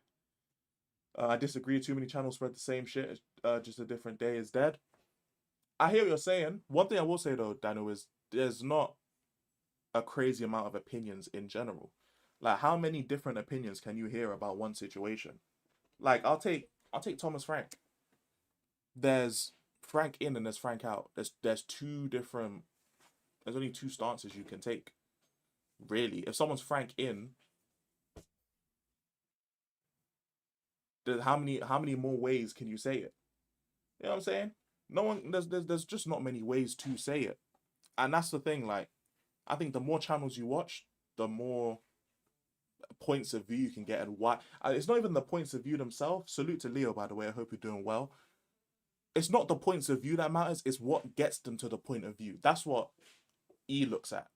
I disagree. Too many channels spread the same shit. Just a different day is dead. I hear what you're saying. One thing I will say though, Daniel, is there's not a crazy amount of opinions in general. Like, how many different opinions can you hear about one situation? Like, I'll take Thomas Frank. There's Frank in and there's Frank out. There's only two stances you can take. Really, if someone's Frank in, how many more ways can you say it? You know what I'm saying? No one, there's just not many ways to say it. And that's the thing, like, I think the more channels you watch, the more points of view you can get, and why. It's not even the points of view themselves. Salute to Leo, by the way. I hope you're doing well. It's not the points of view that matters. It's what gets them to the point of view. That's what E looks at.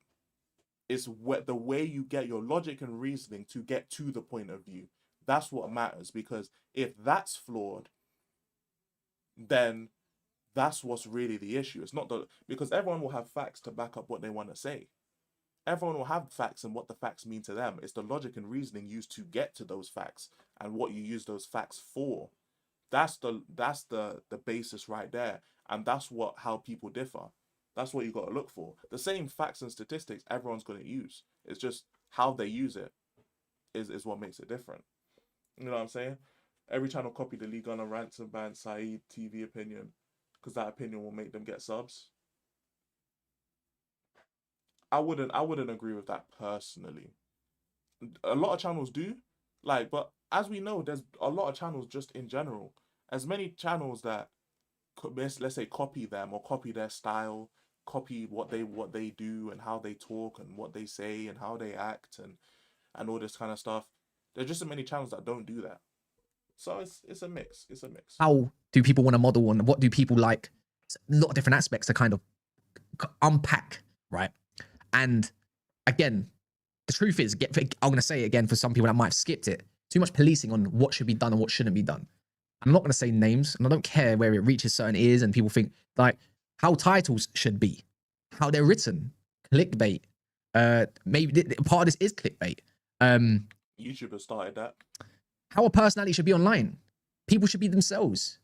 It's the way you get your logic and reasoning to get to the point of view. That's what matters, because if that's flawed, then that's what's really the issue. It's not because everyone will have facts to back up what they want to say. Everyone will have facts and what the facts mean to them. It's the logic and reasoning used to get to those facts and what you use those facts for. That's the basis right there, and that's how people differ. That's what you got to look for. The same facts and statistics everyone's going to use. It's just how they use it is what makes it different. You know what I'm saying? Every channel copied the league on a rants and bans Saeed TV opinion because that opinion will make them get subs. I wouldn't agree with that personally. A lot of channels do, like, but as we know, there's a lot of channels just in general, as many channels that let's say copy them or copy their style, copy what they do and how they talk and what they say and how they act and all this kind of stuff. There's just so many channels that don't do that. So it's a mix. It's a mix. How do people want to model and what do people like? It's a lot of different aspects to kind of unpack, right? And again, the truth is, I'm going to say it again for some people that might have skipped it, too much policing on what should be done and what shouldn't be done. I'm not going to say names, and I don't care where it reaches certain ears and people think like how titles should be, how they're written, clickbait. Maybe part of this is clickbait. YouTubers started that. How a personality should be online. People should be themselves,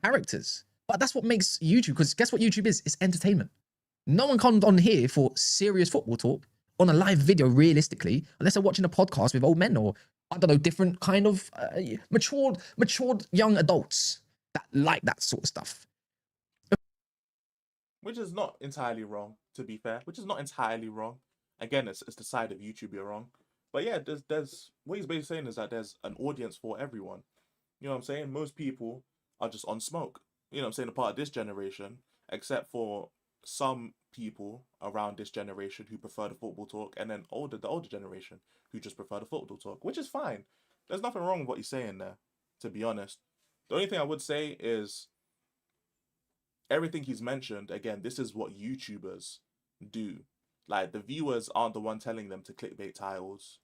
characters. But that's what makes YouTube, because guess what YouTube is? It's entertainment. No one comes on here for serious football talk on a live video, realistically, unless they're watching a podcast with old men or, I don't know, different kind of matured young adults that like that sort of stuff. Which is not entirely wrong, to be fair. Which is not entirely wrong. Again, it's the side of YouTube you're wrong. But yeah, there's what he's basically saying is that there's an audience for everyone. You know what I'm saying? Most people are just on smoke. You know what I'm saying? A part of this generation, except for some people around this generation who prefer the football talk, and then the older generation who just prefer the football talk, which is fine. There's nothing wrong with what he's saying there, to be honest. The only thing I would say is everything he's mentioned, again, this is what YouTubers do. Like, the viewers aren't the one telling them to clickbait titles.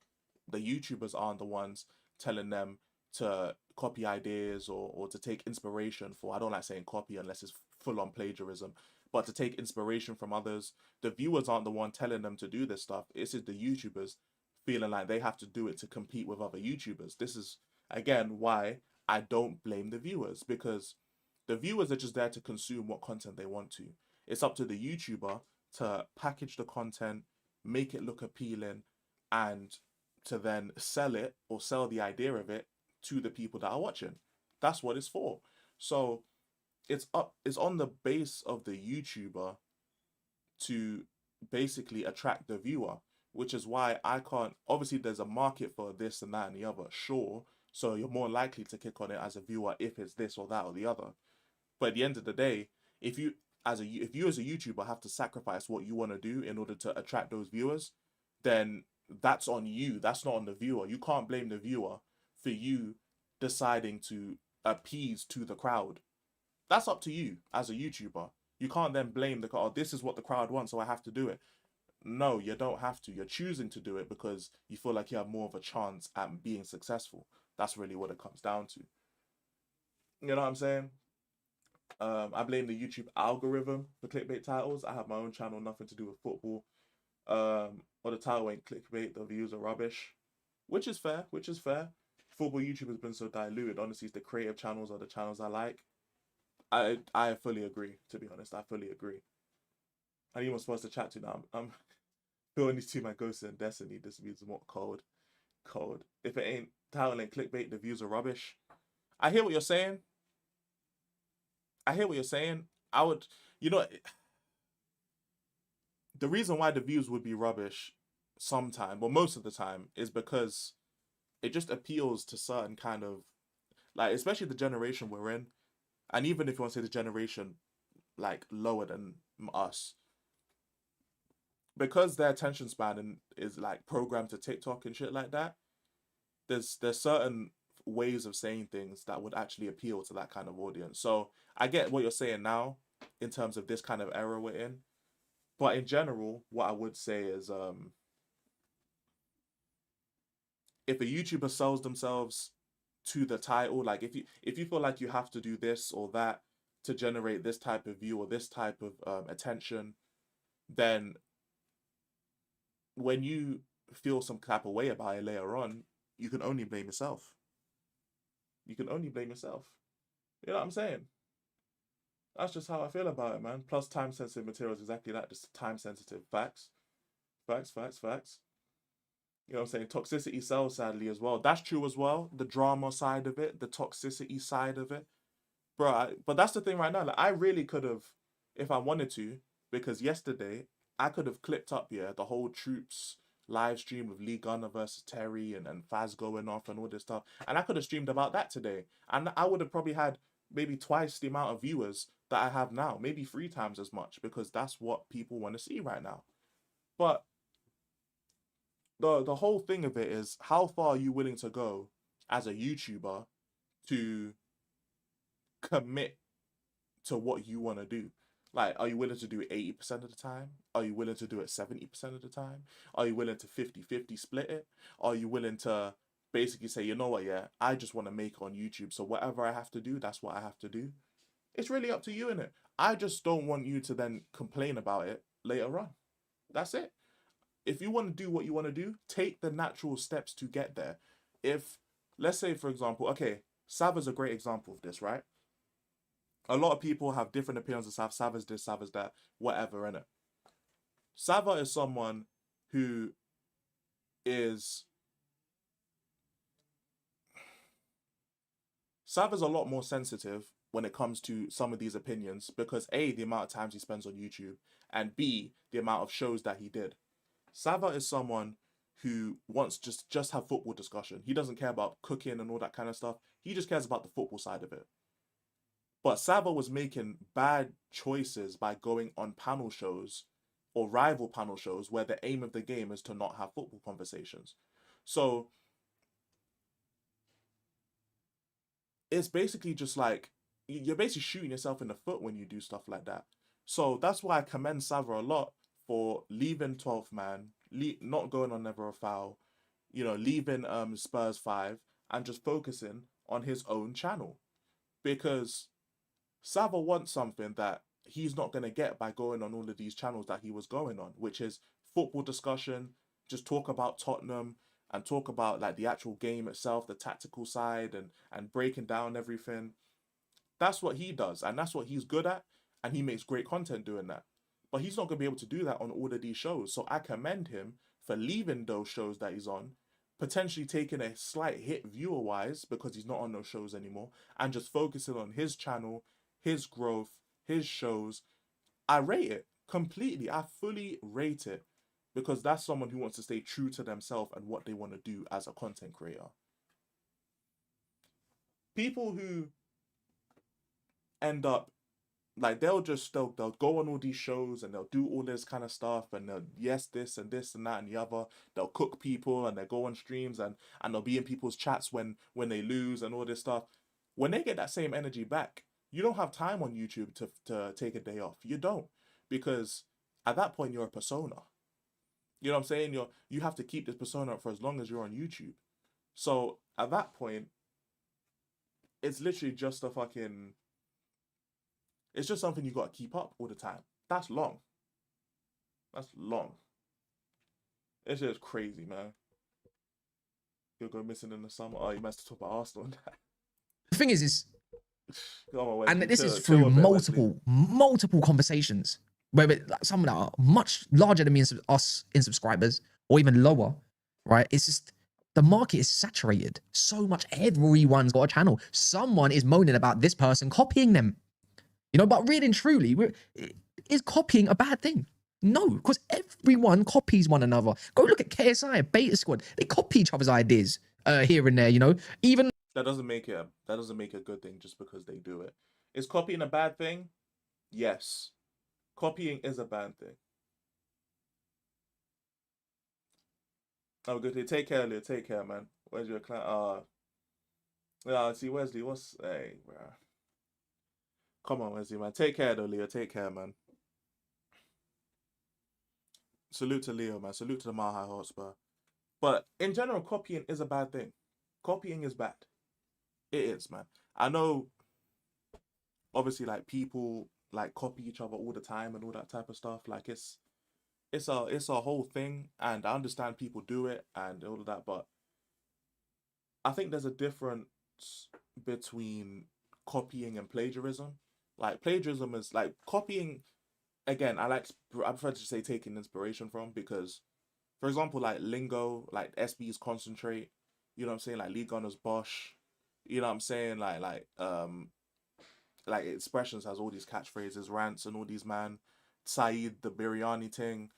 The YouTubers aren't the ones telling them to copy ideas or to take inspiration for, I don't like saying copy unless it's full-on plagiarism, but to take inspiration from others. The viewers aren't the one telling them to do this stuff. It's the YouTubers feeling like they have to do it to compete with other YouTubers. This is, again, why I don't blame the viewers, because the viewers are just there to consume what content they want to. It's up to the YouTuber to package the content, make it look appealing, and to then sell it or sell the idea of it to the people that are watching. That's what it's for. So it's on the base of the YouTuber to basically attract the viewer, which is why I can't, obviously there's a market for this and that and the other, sure. So you're more likely to click on it as a viewer if it's this or that or the other. But at the end of the day, if you as a YouTuber have to sacrifice what you want to do in order to attract those viewers, then that's on you. That's not on the viewer. You can't blame the viewer for you deciding to appease to the crowd. That's up to you as a YouTuber. You can't then blame the crowd. Oh, this is what the crowd wants, so I have to do it. No, you don't have to. You're choosing to do it because you feel like you have more of a chance at being successful. That's really what it comes down to. You know what I'm saying? I blame the YouTube algorithm for clickbait titles. I have my own channel, nothing to do with football. Or the title ain't clickbait, the views are rubbish. Which is fair, Football YouTube has been so diluted. Honestly, it's the creative channels are the channels I like. I fully agree, to be honest. I fully agree. I need more supposed to chat to now. I'm feeling these two my Ghost and Destiny. This means more cold. If it ain't title ain't clickbait, the views are rubbish. I hear what you're saying. I would, the reason why the views would be rubbish sometime, or most of the time, is because it just appeals to certain kind of, like, especially the generation we're in, and even if you want to say the generation, like, lower than us, because their attention span is, like, programmed to TikTok and shit like that, there's certain ways of saying things that would actually appeal to that kind of audience. So I get what you're saying now in terms of this kind of era we're in, but in general, what I would say is if a YouTuber sells themselves to the title, like if you feel like you have to do this or that to generate this type of view or this type of attention, then when you feel some type of way about it later on, you can only blame yourself. You know what I'm saying? That's just how I feel about it, man. Plus, time-sensitive material is exactly that, just time-sensitive. Facts. You know what I'm saying? Toxicity sells, sadly, as well. That's true as well. The drama side of it, the toxicity side of it. Bro, but that's the thing right now. Like, I really could have, if I wanted to, because yesterday, I could have clipped up, the whole Troops live stream with Lee Gunner versus Terry and Faz going off and all this stuff. And I could have streamed about that today. And I would have probably had maybe twice the amount of viewers that I have now, maybe 3 times as much, because that's what people want to see right now. But the whole thing of it is, how far are you willing to go as a YouTuber to commit to what you want to do? Like, are you willing to do it 80% of the time? Are you willing to do it 70% of the time? Are you willing to 50-50 split it? Are you willing to basically say, you know what, yeah, I just want to make on YouTube, so whatever I have to do, that's what I have to do? It's really up to you, innit? I just don't want you to then complain about it later on. That's it. If you want to do what you want to do, take the natural steps to get there. If, let's say, for example, okay, Sava's a great example of this, right? A lot of people have different opinions of Sav. Sava's this, Sava's that, whatever, innit? Sava is someone who is... Sava's a lot more sensitive when it comes to some of these opinions because A, the amount of times he spends on YouTube, and B, the amount of shows that he did. Sava is someone who wants just have football discussion. He doesn't care about cooking and all that kind of stuff. He just cares about the football side of it. But Sava was making bad choices by going on panel shows or rival panel shows where the aim of the game is to not have football conversations. So it's basically just like, you're basically shooting yourself in the foot when you do stuff like that. So that's why I commend Sava a lot for leaving 12th Man, not going on Never a Foul, you know, leaving Spurs 5 and just focusing on his own channel. Because Sava wants something that he's not going to get by going on all of these channels that he was going on, which is football discussion, just talk about Tottenham and talk about like the actual game itself, the tactical side and breaking down everything. That's what he does and that's what he's good at, and he makes great content doing that. But he's not going to be able to do that on all of these shows. So I commend him for leaving those shows that he's on, potentially taking a slight hit viewer-wise because he's not on those shows anymore, and just focusing on his channel, his growth, his shows. I rate it completely. I fully rate it because that's someone who wants to stay true to themselves and what they want to do as a content creator. People who end up like they'll go on all these shows and they'll do all this kind of stuff and they'll this and this and that and the other. They'll cook people and they go on streams and they'll be in people's chats when they lose and all this stuff. When they get that same energy back, you don't have time on YouTube to take a day off. You don't, because at that point you're a persona. You know what I'm saying? You have to keep this persona up for as long as you're on YouTube. So at that point, it's literally just a fucking... It's just something you got to keep up all the time. That's long. That's long. It's just crazy, man. You'll go missing in the summer. Oh, you must talk about Arsenal. The thing is Come on, Wesley, and this is chill through a bit, Wesley. multiple conversations where like, some that are much larger than me and us in subscribers, or even lower, right? It's just the market is saturated so much. Everyone's got a channel. Someone is moaning about this person copying them. You know, but really and truly, is copying a bad thing? No, because everyone copies one another. Go look at KSI, Beta Squad. They copy each other's ideas here and there, you know. Even That doesn't make it a good thing just because they do it. Is copying a bad thing? Yes. Copying is a bad thing. Oh, good. Take care, Leo. Take care, man. Where's your client? Yeah, see, Wesley, hey, bro. Come on, Wesley, man. Take care, though, Leo. Take care, man. Salute to Leo, man. Salute to the Mile High Hotspur. But in general, copying is a bad thing. Copying is bad. It is, man. I know, obviously, like, people, like, copy each other all the time and all that type of stuff. Like, it's a whole thing, and I understand people do it and all of that, but I think there's a difference between copying and plagiarism. Like, plagiarism is like copying. Again, I prefer to say taking inspiration from, because, for example, like lingo, like SB's concentrate, you know what I'm saying, like Lee Gunner's Bosch, you know what I'm saying, like Expressions has all these catchphrases, rants and all these, man. Saeed, the biryani thing.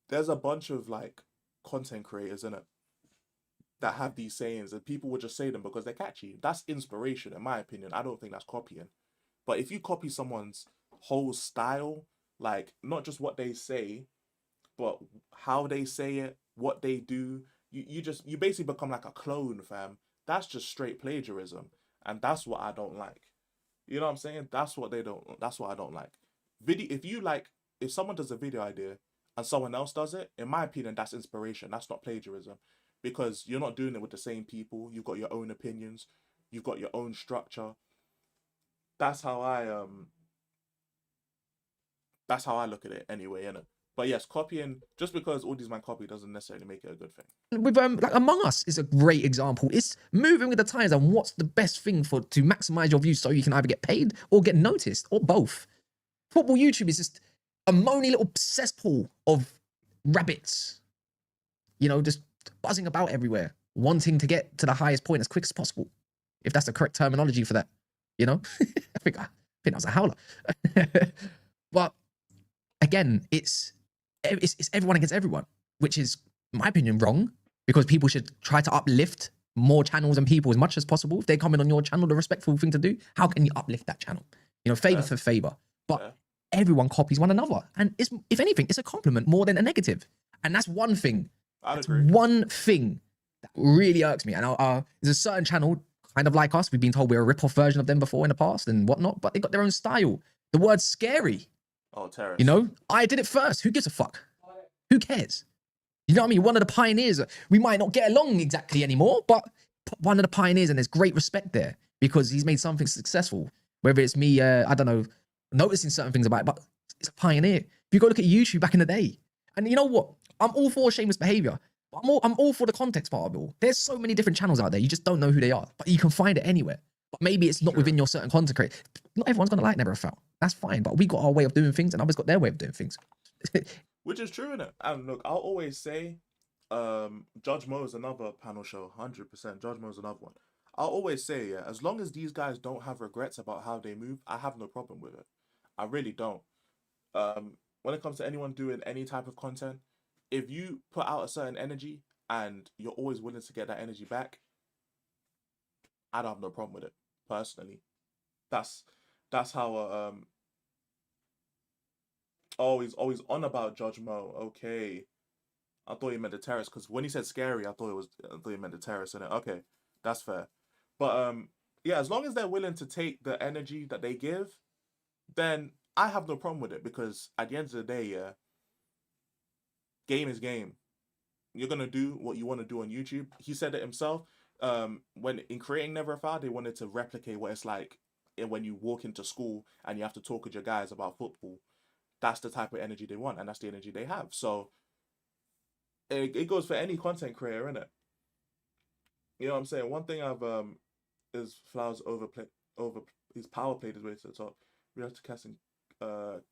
There's a bunch of like content creators in it that have these sayings, and people would just say them because they're catchy. That's inspiration, in my opinion. I don't think that's copying. But if you copy someone's whole style, like not just what they say, but how they say it, what they do, you basically become like a clone, fam. That's just straight plagiarism, and that's what I don't like. You know what I'm saying? That's what they don't. That's what I don't like. Video. If you like, if someone does a video idea and someone else does it, in my opinion, that's inspiration. That's not plagiarism, because you're not doing it with the same people. You've got your own opinions. You've got your own structure. That's how I That's how I look at it anyway, innit? But yes, copying, just because all these man copy doesn't necessarily make it a good thing. With like Among Us is a great example. It's moving with the times and what's the best thing for to maximize your views so you can either get paid or get noticed or both. Football YouTube is just a moany little cesspool of rabbits, you know, just buzzing about everywhere, wanting to get to the highest point as quick as possible, if that's the correct terminology for that, you know. I think that was a howler. But again, it's everyone against everyone, which is, in my opinion, wrong, because people should try to uplift more channels and people as much as possible. If they come in on your channel, the respectful thing to do, how can you uplift that channel? You know, favor for favor. But everyone copies one another. And it's, if anything, it's a compliment more than a negative. And that's one thing. I'd agree. One thing that really irks me. And there's a certain channel, kind of like us, we've been told we're a rip-off version of them before in the past and whatnot, but they got their own style. The word's scary. Oh, terrorist. You know, I did it first. Who gives a fuck? Who cares? You know what I mean? One of the pioneers. We might not get along exactly anymore, but one of the pioneers, and there's great respect there because he's made something successful. Whether it's me, I don't know, noticing certain things about it, but it's a pioneer. If you go look at YouTube back in the day, and you know what? I'm all for shameless behavior. But I'm all for the context part of it all. There's so many different channels out there. You just don't know who they are, but you can find it anywhere. But maybe it's not within your certain content creator. Not everyone's gonna like Never a Foul. That's fine. But we got our way of doing things, and others got their way of doing things. Which is true, innit? And look, I'll always say, Judge Mo is another panel show, 100%. Judge Mo is another one. I'll always say, yeah, as long as these guys don't have regrets about how they move, I have no problem with it. I really don't. When it comes to anyone doing any type of content, if you put out a certain energy and you're always willing to get that energy back, I don't have no problem with it, personally. That's how always on about Judge Mo. Okay. I thought you meant the terrorist, because when he said scary, I thought you meant the terrorist in it. Okay, that's fair. But yeah, as long as they're willing to take the energy that they give, then I have no problem with it, because at the end of the day, yeah, game is game. You're gonna do what you want to do on YouTube. He said it himself. When in creating Never a Foul, they wanted to replicate what it's like when you walk into school and you have to talk with your guys about football. That's the type of energy they want, and that's the energy they have. So it goes for any content creator, innit? You know what I'm saying? One thing I've is Flowers his power played his way to the top. We have to cast and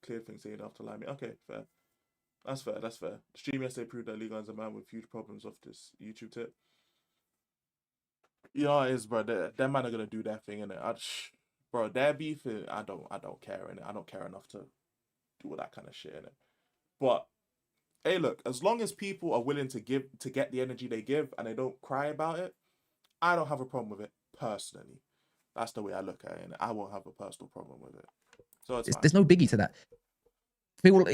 clear things saying after lie me. Okay, fair. That's fair. That's fair. The stream yesterday proved that Liga is a man with huge problems off this YouTube tip. You know, it is, bro. Them man are gonna do their thing, innit? Bro, their beef, I don't care, innit? I don't care enough to do all that kind of shit, innit? But hey, look, as long as people are willing to get the energy they give and they don't cry about it, I don't have a problem with it personally. That's the way I look at it, and I won't have a personal problem with it. So there's no biggie to that. People,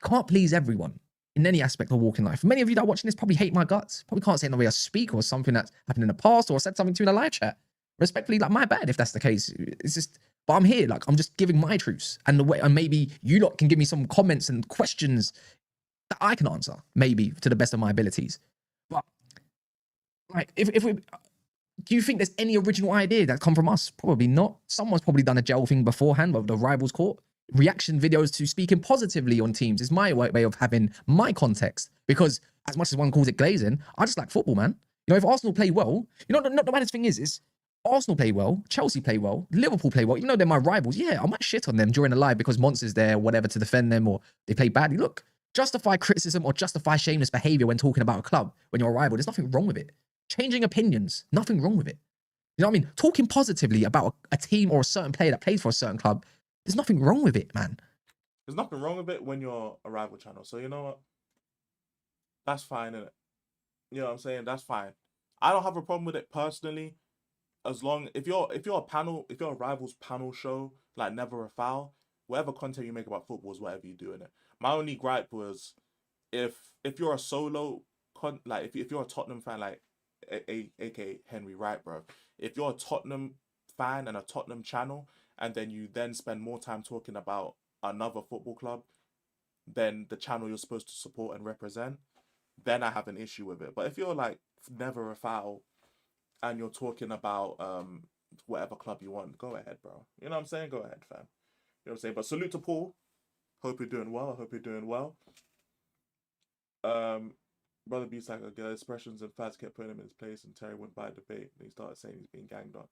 can't please everyone in any aspect of walking life. Many of you that are watching this probably hate my guts. Probably can't say in the way I speak or something that's happened in the past or said something to you in a live chat. Respectfully, like, my bad if that's the case. It's just, but I'm here, like, I'm just giving my truths and the way, and maybe you lot can give me some comments and questions that I can answer, maybe to the best of my abilities. But like, if we, do you think there's any original idea that come from us? Probably not. Someone's probably done a gel thing beforehand with the rivals court. Reaction videos to speaking positively on teams is my way of having my context. Because as much as one calls it glazing, I just like football, man. You know, if Arsenal play well, you know, the maddest thing is Arsenal play well, Chelsea play well, Liverpool play well, even though they're my rivals. Yeah, I might shit on them during the live because Monster's there or whatever to defend them, or they play badly. Look, justify criticism or justify shameless behavior when talking about a club when you're a rival. There's nothing wrong with it. Changing opinions, nothing wrong with it. You know what I mean? Talking positively about a team or a certain player that plays for a certain club, there's nothing wrong with it, man. There's nothing wrong with it when you're a rival channel. So you know what? That's fine, innit? You know what I'm saying? That's fine. I don't have a problem with it personally, as long if you're a rivals panel show like Never a Foul, whatever content you make about football is whatever you do in it. My only gripe was if you're a solo like if you're a Tottenham fan like aka Henry Wright, bro. If you're a Tottenham fan and a Tottenham channel, and then you then spend more time talking about another football club than the channel you're supposed to support and represent, then I have an issue with it. But if you're like Never a Foul and you're talking about whatever club you want, go ahead, bro. You know what I'm saying? Go ahead, fam. You know what I'm saying? But salute to Paul. Hope you're doing well. I hope you're doing well. Brother Beats like expressions and facts kept putting him in his place, and Terry went by debate and he started saying he's being ganged on.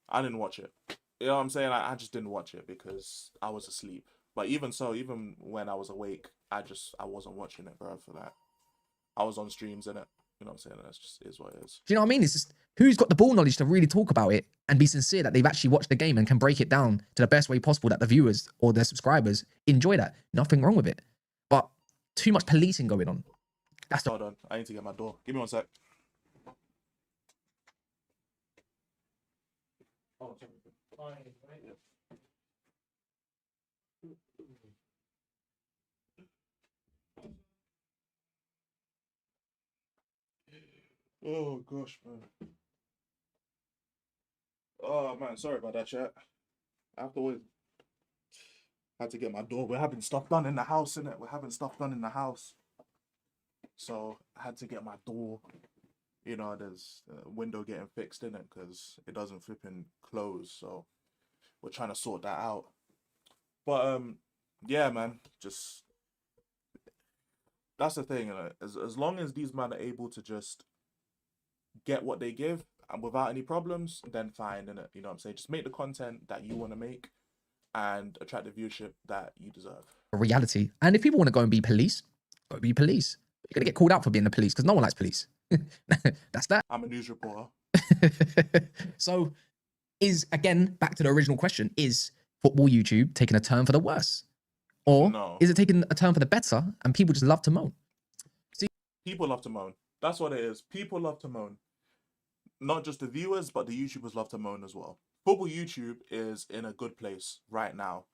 I didn't watch it. You know what I'm saying? I just didn't watch it because I was asleep. But even so, even when I was awake, I wasn't watching it, bro, for that. I was on streams in it. You know what I'm saying? That's just is what it is. Do you know what I mean? It's just who's got the ball knowledge to really talk about it and be sincere that they've actually watched the game and can break it down to the best way possible that the viewers or their subscribers enjoy that. Nothing wrong with it. But too much policing going on. That's the... Hold on. I need to get my door. Give me 1 sec. Oh gosh, man. Oh man, sorry about that, chat. I have to wait. Had to get my door. We're having stuff done in the house, innit? We're having stuff done in the house. So I had to get my door. You know, there's a window getting fixed in it because it doesn't flipping close. So we're trying to sort that out. But yeah, man, just that's the thing. You know, as long as these men are able to just get what they give and without any problems, then fine, innit? You know what I'm saying? Just make the content that you want to make and attract the viewership that you deserve. reality. And if people want to go and be police, go be police. You're going to get called out for being the police because no one likes police. That's that. I'm a news reporter. So is, again, back to the original question, is football YouTube taking a turn for the worse? Or No. is it taking a turn for the better and people just love to moan? People love to moan. That's what it is. People love to moan. Not just the viewers, but the YouTubers love to moan as well. Football YouTube is in a good place right now.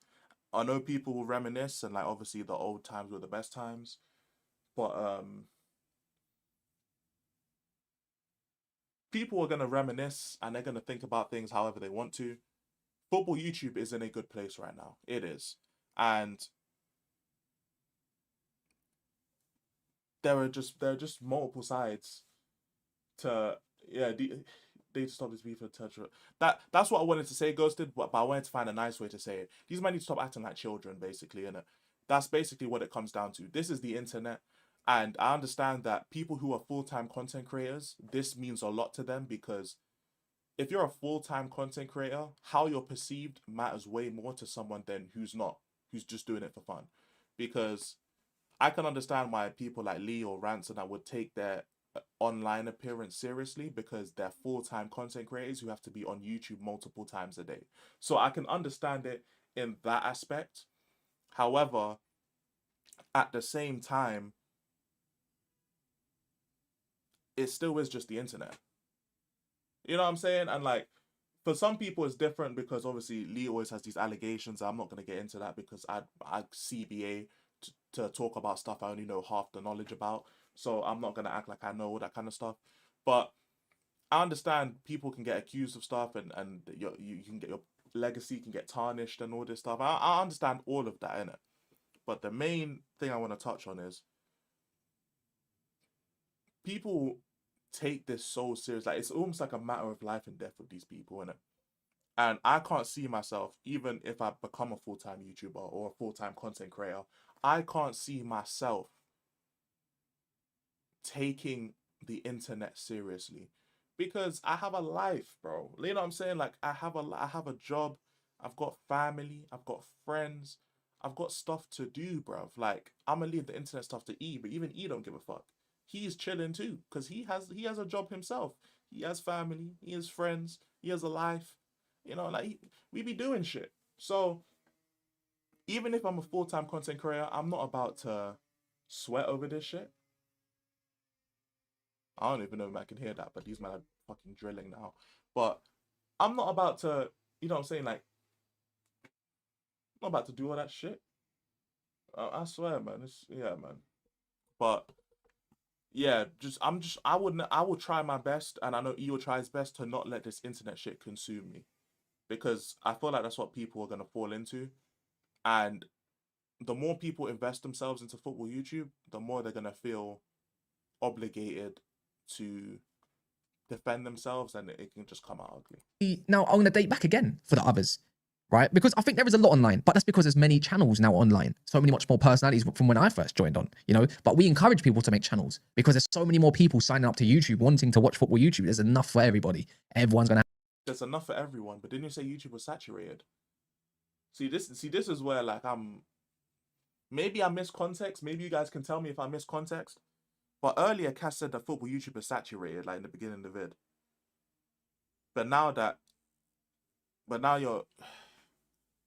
I know people will reminisce and like obviously the old times were the best times. But people are gonna reminisce and they're gonna think about things however they want to. Football YouTube is in a good place right now. It is. And there are just multiple sides to they stop this beef for touch. That's what I wanted to say, Ghosted, but I wanted to find a nice way to say it. These men need to stop acting like children, basically, innit? That's basically what it comes down to. This is the internet, and I understand that people who are full-time content creators, this means a lot to them because if you're a full-time content creator, how you're perceived matters way more to someone than who's not, who's just doing it for fun. Because I can understand why people like Lee or Ransom that would take their online appearance seriously because they're full-time content creators who have to be on YouTube multiple times a day. So I can understand it in that aspect. However, at the same time, it still is just the internet. You know what I'm saying? And like, for some people it's different because obviously Lee always has these allegations. I'm not going to get into that because I CBA to talk about stuff I only know half the knowledge about. So I'm not going to act like I know all that kind of stuff. But I understand people can get accused of stuff and you can get your legacy can get tarnished and all this stuff. I understand all of that, innit? But the main thing I want to touch on is people take this so serious. Like, it's almost like a matter of life and death with these people, innit? And I can't see myself, even if I become a full-time YouTuber or a full-time content creator, I can't see myself taking the internet seriously because I have a life, bro. You know what I'm saying? Like, I have a job, I've got family, I've got friends, I've got stuff to do, bro. Like, I'm gonna leave the internet stuff to E, but even E don't give a fuck. He's chilling too because he has a job himself. He has family, he has friends, he has a life. You know, like, we be doing shit. So even if I'm a full-time content creator, I'm not about to sweat over this shit. I don't even know if I can hear that, but these men are fucking drilling now. But I'm not about to, you know what I'm saying? Like, I'm not about to do all that shit. I swear, man. Yeah, man. But yeah, I will try my best, and I know E will try his best to not let this internet shit consume me, because I feel like that's what people are gonna fall into, and the more people invest themselves into football YouTube, the more they're gonna feel obligated to defend themselves, and it can just come out ugly. Now I'm gonna date back again for the others, right? Because I think there is a lot online, but that's because there's many channels now online. So many much more personalities from when I first joined on, you know. But we encourage people to make channels because there's so many more people signing up to YouTube, wanting to watch football YouTube. There's enough for everybody. Everyone's gonna. There's enough for everyone, but didn't you say YouTube was saturated? See, this is where like maybe I miss context. Maybe you guys can tell me if I miss context. But earlier, Cass said that football YouTube is saturated, like in the beginning of the vid. But now you're.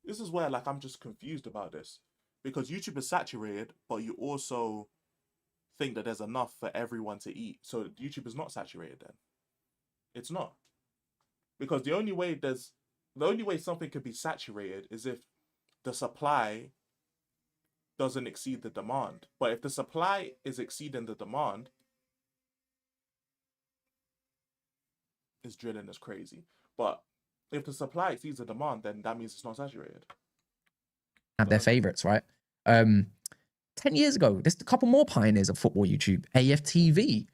This is where like I'm just confused about this, because YouTube is saturated, but you also think that there's enough for everyone to eat. So YouTube is not saturated then. It's not. Because the only way something could be saturated is if the supply doesn't exceed the demand. But if the supply is exceeding the demand, it's drilling as crazy. But if the supply exceeds the demand, then that means it's not saturated. Have their favorites, right? 10 years ago, there's a couple more pioneers of football YouTube. AFTV,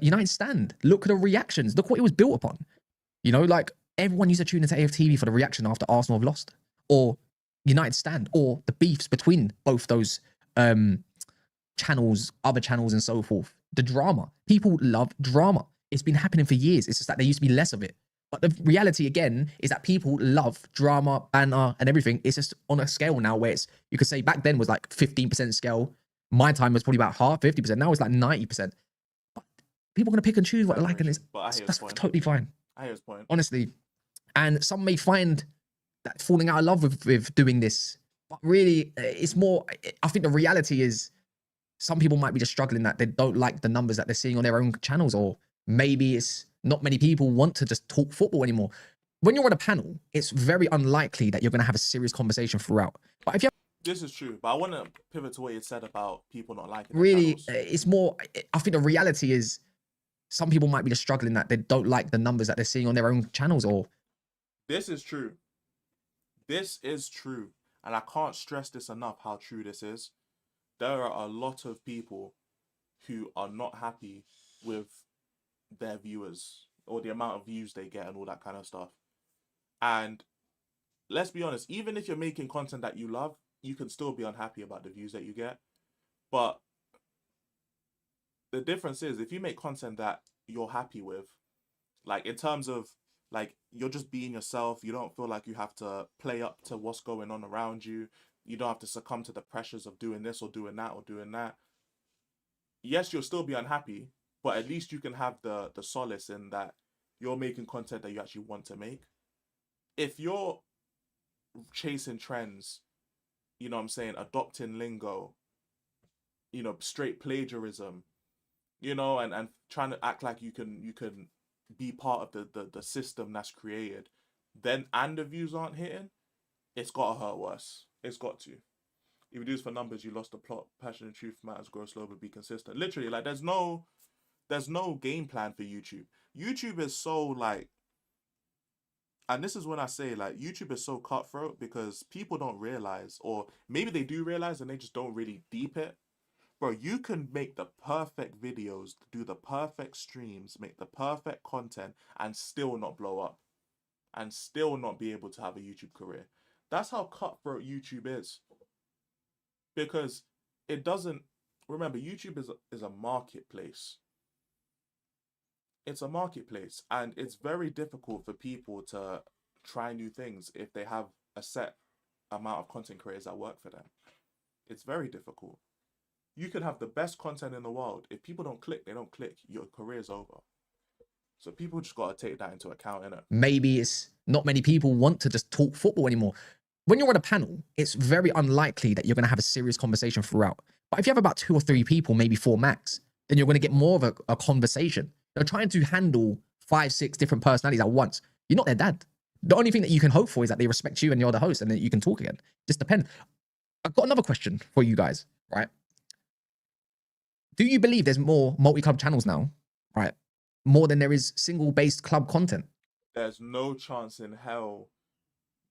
United Stand. Look at the reactions. Look what it was built upon. You know, like everyone used to tune into AFTV for the reaction after Arsenal have lost, or United Stand, or the beefs between both those channels, other channels, and so forth. The drama. People love drama. It's been happening for years. It's just that there used to be less of it. But the reality again is that people love drama, banner, and everything. It's just on a scale now where it's, you could say back then was like 15% scale. My time was probably about half, 50%. Now it's like 90%. But people are going to pick and choose what they like, and that's totally fine. I hear his point. Honestly. And some may find that falling out of love with doing this. But really, it's more, I think the reality is some people might be just struggling that they don't like the numbers that they're seeing on their own channels, or maybe it's not many people want to just talk football anymore. When you're on a panel, it's very unlikely that you're going to have a serious conversation throughout. But if you This is true, but I want to pivot to what you said about people not liking really, it's more, I think the reality is some people might be just struggling that they don't like the numbers that they're seeing on their own channels, or... This is true. This is true. And I can't stress this enough how true this is. There are a lot of people who are not happy with their viewers or the amount of views they get and all that kind of stuff. And let's be honest, even if you're making content that you love, you can still be unhappy about the views that you get. But the difference is, if you make content that you're happy with, like in terms of like you're just being yourself, you don't feel like you have to play up to what's going on around you, you don't have to succumb to the pressures of doing this or doing that or doing that. Yes, you'll still be unhappy, but at least you can have the solace in that you're making content that you actually want to make. If you're chasing trends, you know what I'm saying, adopting lingo, you know, straight plagiarism, you know, and trying to act like you can be part of the system that's created, then and the views aren't hitting, it's gotta hurt worse. It's got to. If you do this for numbers, you lost the plot. Passion and truth matters, grow slow but be consistent. Literally, like there's no game plan for YouTube. YouTube is so like, and this is when I say like YouTube is so cutthroat because people don't realize, or maybe they do realize and they just don't really deep it. Bro, you can make the perfect videos, do the perfect streams, make the perfect content, and still not blow up. And still not be able to have a YouTube career. That's how cutthroat YouTube is. Because it doesn't... Remember, YouTube is a marketplace. It's a marketplace. And it's very difficult for people to try new things if they have a set amount of content creators that work for them. It's very difficult. You could have the best content in the world. If people don't click, they don't click. Your career's over. So people just got to take that into account, innit? Maybe it's not many people want to just talk football anymore. When you're on a panel, it's very unlikely that you're going to have a serious conversation throughout. But if you have about 2 or 3 people, maybe 4 max, then you're going to get more of a conversation. They're trying to handle 5, 6 different personalities at once. You're not their dad. The only thing that you can hope for is that they respect you and you're the host and that you can talk again. Just depends. I've got another question for you guys, right? Do you believe there's more multi-club channels now, right? More than there is single-based club content? There's no chance in hell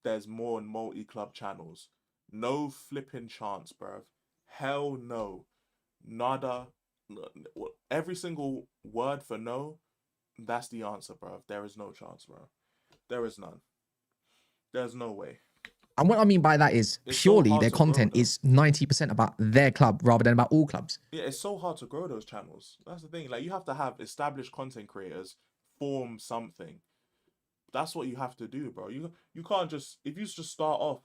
there's more multi-club channels. No flipping chance, bruv. Hell no. Nada. Every single word for no, that's the answer, bruv. There is no chance, bro. There is none. There's no way. And what I mean by that is It's so purely hard their to grow, content though. is 90% about their club rather than about all clubs. Yeah, it's so hard to grow those channels. That's the thing. Like, you have to have established content creators form something. That's what you have to do, bro. You can't just, if you just start off,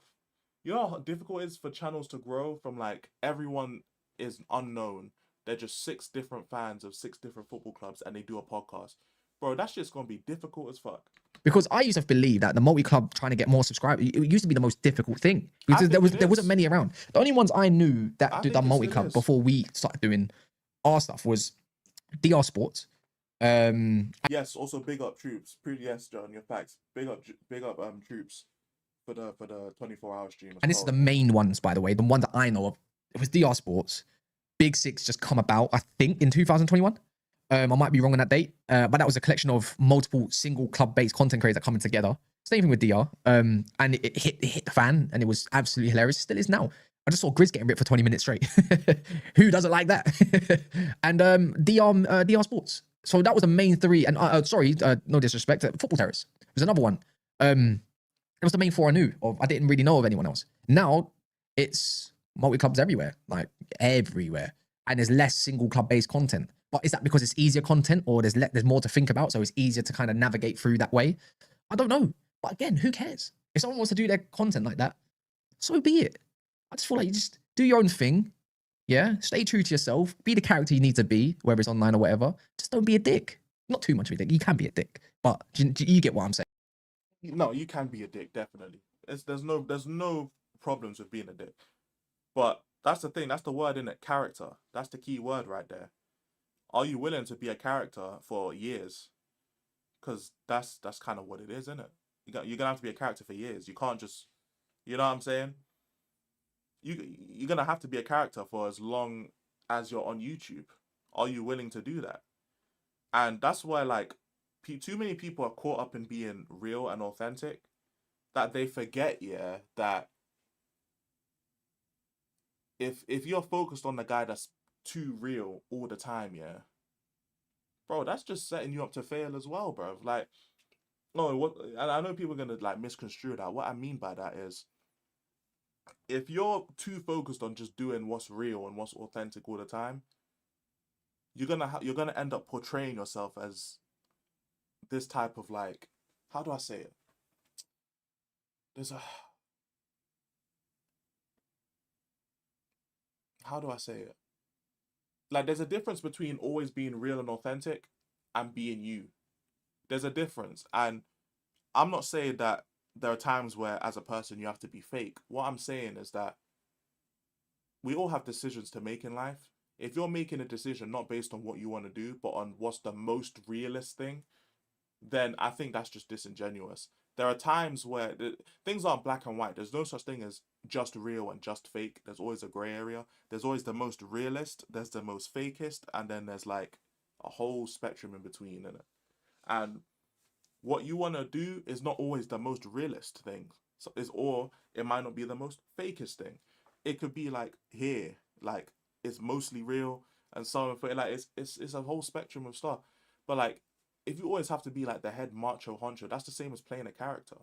you know how difficult it is for channels to grow from, like, everyone is unknown. They're just 6 different fans of 6 different football clubs and they do a podcast. Bro, that's just gonna be difficult as fuck. Because I used to believe that the multi-club trying to get more subscribers, it used to be the most difficult thing because think there wasn't many around. The only ones I knew that I did think the it still multi-club is. before we started doing our stuff was DR Sports. Yes, also big up Troops. Yes, John, your facts. Big up Troops for the 24-hour stream as And this is well. the main ones, by the way, the one that I know of. It was DR Sports. Big Six just come about, I think, in 2021. I might be wrong on that date, but that was a collection of multiple single club-based content creators that coming together. Same thing with DR. And it hit the fan, and it was absolutely hilarious. It still is now. I just saw Grizz getting ripped for 20 minutes straight. Who doesn't like that? And DR Sports. So that was the main 3. And sorry, no disrespect, Football Terrace was another one. It was the main 4 I knew of. I didn't really know of anyone else. Now it's multi-clubs everywhere, like everywhere. And there's less single club-based content. But is that because it's easier content or there's more to think about, so it's easier to kind of navigate through that way? I don't know. But again, who cares? If someone wants to do their content like that, so be it. I just feel like you just do your own thing. Yeah, stay true to yourself. Be the character you need to be, whether it's online or whatever. Just don't be a dick. Not too much of a dick. You can be a dick, but do you get what I'm saying? No, you can be a dick, definitely. There's no problems with being a dick. But that's the thing, that's the word, innit? Character. That's the key word right there. Are you willing to be a character for years? Because that's kind of what it is, isn't it? You're gonna have to be a character for years. You can't just, you know what I'm saying? You're gonna have to be a character for as long as you're on YouTube. Are you willing to do that? And that's why, like, too many people are caught up in being real and authentic that they forget, yeah, that if you're focused on the guy that's too real all the time, yeah, bro, that's just setting you up to fail as well, bro. Like, no, what? And I know people are gonna like misconstrue that. What I mean by that is, if you're too focused on just doing what's real and what's authentic all the time, you're gonna end up portraying yourself as this type of, like, how do I say it? There's a how do I say it? Like, there's a difference between always being real and authentic and being you. There's a difference. And I'm not saying that there are times where, as a person, you have to be fake. What I'm saying is that we all have decisions to make in life. If you're making a decision not based on what you want to do, but on what's the most realist thing, then I think that's just disingenuous. There are times where things aren't black and white. There's no such thing as just real and just fake. There's always a gray area. There's always the most realist, there's the most fakest, and then there's like a whole spectrum in between, innit? And what you want to do is not always the most realist thing. So or it might not be the most fakest thing. It could be like here, like it's mostly real and so on. Like it's a whole spectrum of stuff. But like, if you always have to be like the head macho honcho, that's the same as playing a character.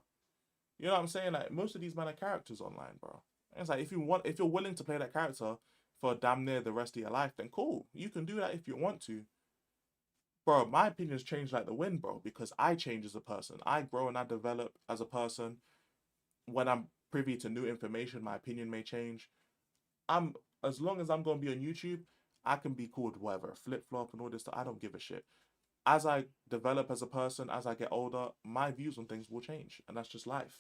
You know what I'm saying? Like, most of these men are characters online, bro. And it's like, if you're willing to play that character for damn near the rest of your life, then cool. You can do that if you want to. Bro, my opinions change like the wind, bro, because I change as a person. I grow and I develop as a person. When I'm privy to new information, my opinion may change. As long as I'm gonna be on YouTube, I can be called whatever, flip flop and all this stuff. I don't give a shit. As I develop as a person, as I get older, my views on things will change, and that's just life.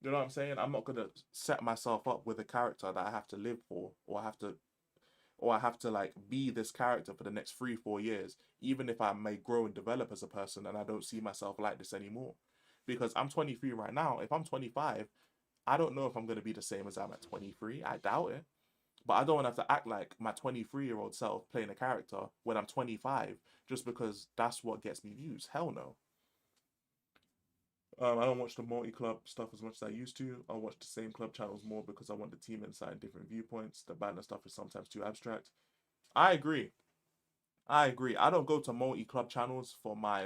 You know what I'm saying? I'm not gonna set myself up with a character that I have to live for, or I have to or I have to like be this character for the next 3-4 years, even if I may grow and develop as a person and I don't see myself like this anymore. Because I'm 23 right now. If I'm 25, I don't know if I'm going to be the same as I'm at 23. I doubt it. But I don't want to have to act like my 23-year-old self playing a character when I'm 25 just because that's what gets me views. Hell no. I don't watch the multi-club stuff as much as I used to. I watch the same club channels more because I want the team insight and different viewpoints. The banner stuff is sometimes too abstract. I agree. I don't go to multi-club channels for my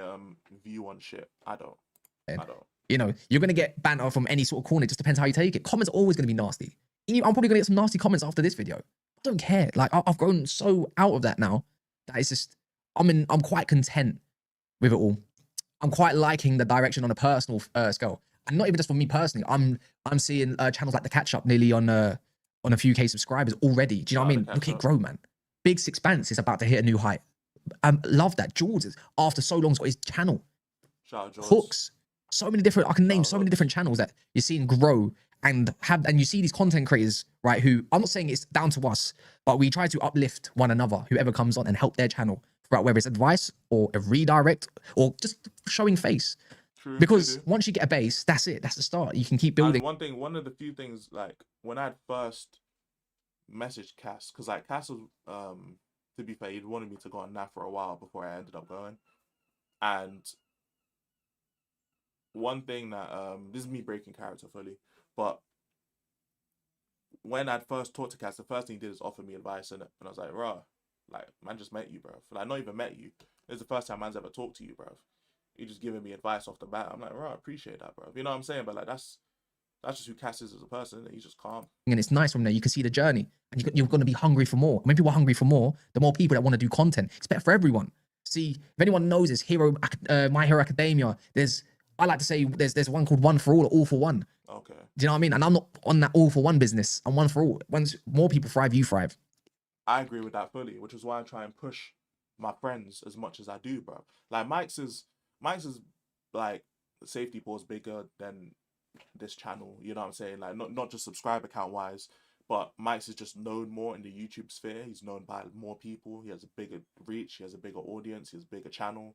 view on shit. I don't. You know, you're going to get banter from any sort of corner. It just depends how you take it. Comments are always going to be nasty. I'm probably going to get some nasty comments after this video. I don't care. Like, I've grown so out of that now that it's just, I'm quite content with it all. I'm quite liking the direction on a personal scale. And not even just for me personally. I'm seeing channels like The Catch Up nearly on a few K subscribers already. Do you know what I mean? Look at it grow, man. Big Sixpence is about to hit a new height. Love that. George is, after so long, has got his channel. Shout out George. Hooks. So many different, I can name so many different channels that you're seeing grow and you see these content creators, right? Who, I'm not saying it's down to us, but we try to uplift one another, whoever comes on, and help their channel throughout, whether it's advice or a redirect or just showing face. True, because once you get a base, that's it. That's the start. You can keep building. And one of the few things, like when I first messaged Cass, because like Cass was, to be fair, he'd wanted me to go on NAF for a while before I ended up going. And one thing that, this is me breaking character fully, but when I'd first talked to Cass, the first thing he did is offer me advice, and I was like, "Rah, like, man just met you, bro. Like, not even met you. It's the first time man's ever talked to you, bro. You just giving me advice off the bat." I'm like, "Rah, I appreciate that, bro." You know what I'm saying? But like, that's just who Cass is as a person, and he's just calm. And it's nice from there. You can see the journey, and you're going to be hungry for more. When people are hungry for more, the more people that want to do content. It's better for everyone. See, if anyone knows this, My Hero Academia, I like to say there's one called One for All or All for One. Okay. Do you know what I mean? And I'm not on that all for one business. I'm one for all. Once more people thrive, you thrive. I agree with that fully, which is why I try and push my friends as much as I do, bro. Like Mike's is like safety ball's bigger than this channel. You know what I'm saying? Like not just subscriber count wise, but Mike's is just known more in the YouTube sphere. He's known by more people. He has a bigger reach. He has a bigger audience. He has a bigger channel.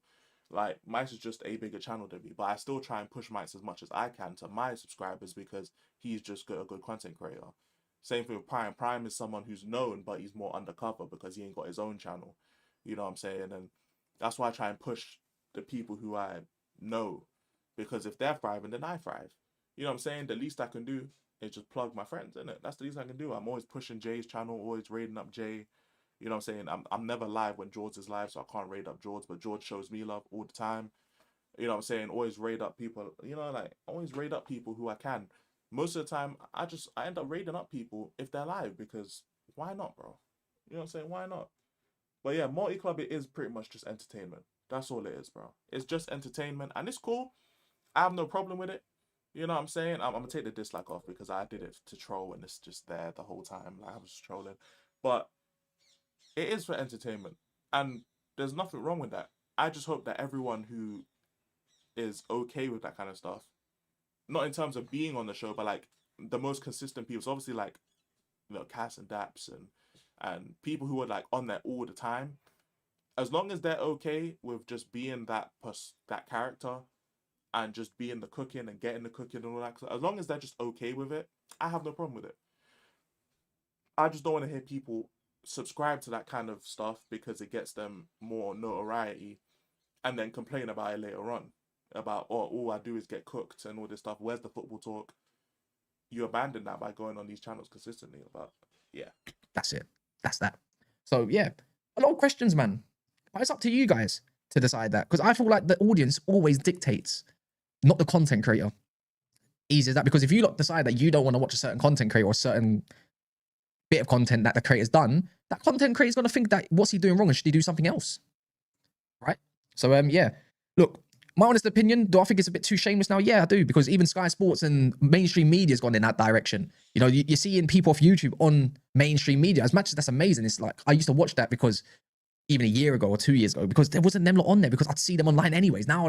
Like, Mike's is just a bigger channel than me, but I still try and push Mike's as much as I can to my subscribers because he's just a good content creator. Same thing with Prime. Prime is someone who's known, but he's more undercover because he ain't got his own channel. You know what I'm saying? And that's why I try and push the people who I know, because if they're thriving, then I thrive. You know what I'm saying? The least I can do is just plug my friends, innit? That's the least I can do. I'm always pushing Jay's channel, always raiding up Jay. You know what I'm saying? I'm never live when George is live, so I can't raid up George, but George shows me love all the time. You know what I'm saying? Always raid up people, you know, like, always raid up people who I can. Most of the time, I end up raiding up people if they're live, because why not, bro? You know what I'm saying? Why not? But yeah, multi-club, it is pretty much just entertainment. That's all it is, bro. It's just entertainment, and it's cool. I have no problem with it. You know what I'm saying? I'm going to take the dislike off because I did it to troll, and it's just there the whole time. Like, I was just trolling. But it is for entertainment, and there's nothing wrong with that. I just hope that everyone who is okay with that kind of stuff, not in terms of being on the show, but like the most consistent people, so obviously like, you know, Cass and Daps and people who are like on there all the time, as long as they're okay with just being that character and just being the cooking and getting the cooking and all that, as long as they're just okay with it, I have no problem with it. I just don't want to hear people subscribe to that kind of stuff because it gets them more notoriety and then complain about it later on about, oh, all I do is get cooked and all this stuff. Where's the football talk? You abandon that by going on these channels consistently. But yeah, that's it. That's that. So yeah, a lot of questions, man. But it's up to you guys to decide that, because I feel like the audience always dictates, not the content creator. Easy as that. Because if you decide that you don't want to watch a certain content creator or a certain bit of content that the creator's done, that content creator's going to think that what's he doing wrong and should he do something else, right? So yeah, look, my honest opinion, do I think it's a bit too shameless now? Yeah, I do, because even Sky Sports and mainstream media's gone in that direction. You know, you're seeing people off YouTube on mainstream media. As much as that's amazing, it's like, I used to watch that because even a year ago or 2 years ago, because there wasn't them lot on there, because I'd see them online anyways. Now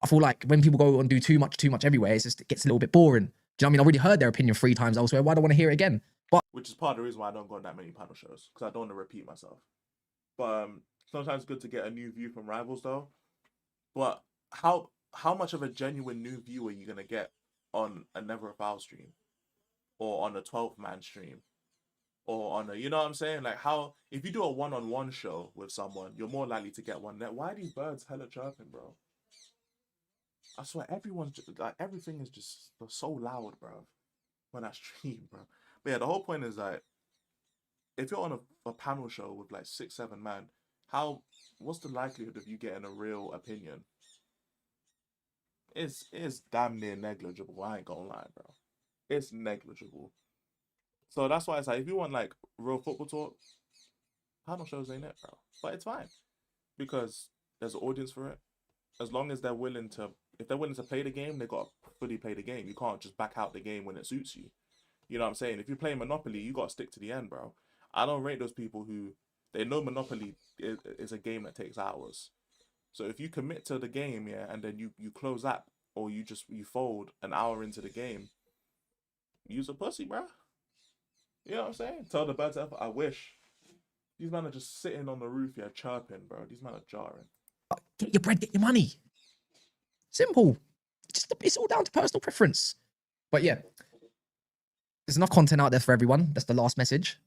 I feel like when people go and do too much everywhere, it gets a little bit boring. Do you know what I mean? I already heard their opinion 3 times elsewhere. Why do I want to hear it again? which is part of the reason why I don't go on that many panel shows, because I don't want to repeat myself. But sometimes it's good to get a new view from rivals, though. But how much of a genuine new view are you gonna get on a Never a Foul stream, or on a 12-man stream, or on a, you know what I'm saying? Like, how, if you do a one-on-one show with someone, you're more likely to get one. Net. Why are these birds hella chirping, bro? I swear, everyone's just, like, everything is just so loud, bro, when I stream, bro. But yeah, the whole point is like, if you're on a panel show with like 6, 7 man, what's the likelihood of you getting a real opinion? It's damn near negligible. I ain't gonna lie, bro. It's negligible. So that's why it's like, if you want like real football talk, panel shows ain't it, bro. But it's fine because there's an audience for it. As long as they're willing to, if they're willing to play the game, they got to fully play the game. You can't just back out the game when it suits you. You know what I'm saying? If you play Monopoly, you got to stick to the end, bro. I don't rate those people who, they know Monopoly is a game that takes hours. So if you commit to the game, yeah, and then you close that, or you fold an hour into the game, use a pussy, bro. You know what I'm saying? Tell the birds, I wish. These men are just sitting on the roof, yeah, chirping, bro. These men are jarring. Get your bread, get your money. Simple. It's all down to personal preference. But yeah, there's enough content out there for everyone. That's the last message.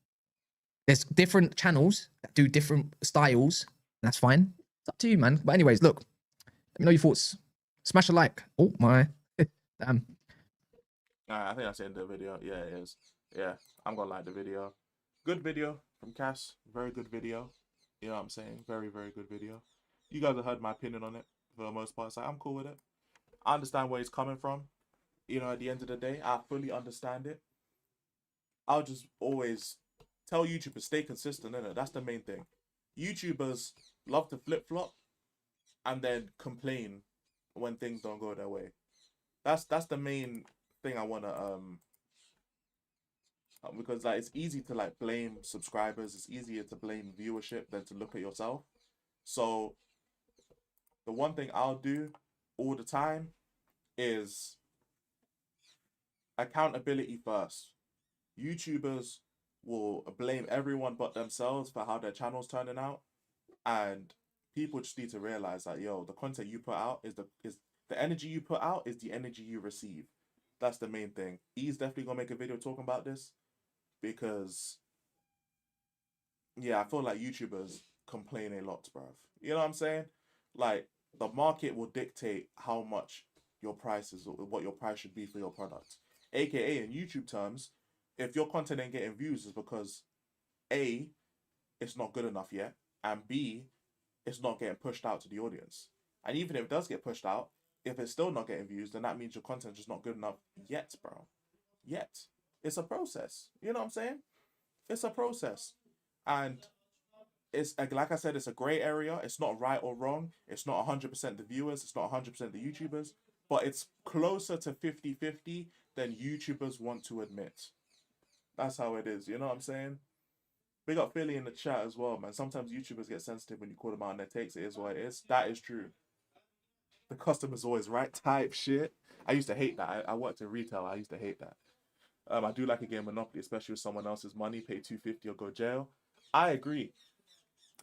There's different channels that do different styles. That's fine. It's up to you, man. But anyways, look, let me know your thoughts. Smash a like. Oh my. Damn. I think that's the end of the video. Yeah, it is. Yeah, I'm gonna like the video. Good video from Cass. Very good video. You know what I'm saying? Very, very good video. You guys have heard my opinion on it for the most part. It's like, I'm cool with it. I understand where he's coming from. You know, at the end of the day, I fully understand it. I'll just always tell YouTubers, stay consistent, innit? That's the main thing. YouTubers love to flip-flop and then complain when things don't go their way. That's the main thing I want to because like it's easy to like blame subscribers, it's easier to blame viewership than to look at yourself. So the one thing I'll do all the time is accountability first. YouTubers will blame everyone but themselves for how their channel's turning out, and people just need to realize that, yo, the content you put out is the energy you put out is the energy you receive. That's the main thing. He's definitely gonna make a video talking about this because, yeah, I feel like YouTubers complain a lot, bruv. You know what I'm saying? Like, the market will dictate how much your price is, or what your price should be for your product. AKA, in YouTube terms, if your content ain't getting views, is because A, it's not good enough yet, and B, it's not getting pushed out to the audience. And even if it does get pushed out, if it's still not getting views, then that means your content's just not good enough yet, bro. Yet. It's a process. You know what I'm saying? It's a process. And it's, like I said, it's a gray area. It's not right or wrong. It's not 100% the viewers. It's not 100% the YouTubers. But it's closer to 50-50 than YouTubers want to admit. That's how it is. You know what I'm saying? Big up Philly in the chat as well, man. Sometimes YouTubers get sensitive when you call them out on their takes. It is what it is. That is true. The customer's always right type shit. I used to hate that. I worked in retail. I used to hate that. I do like a game of Monopoly, especially with someone else's money. Pay $250 or go jail. I agree.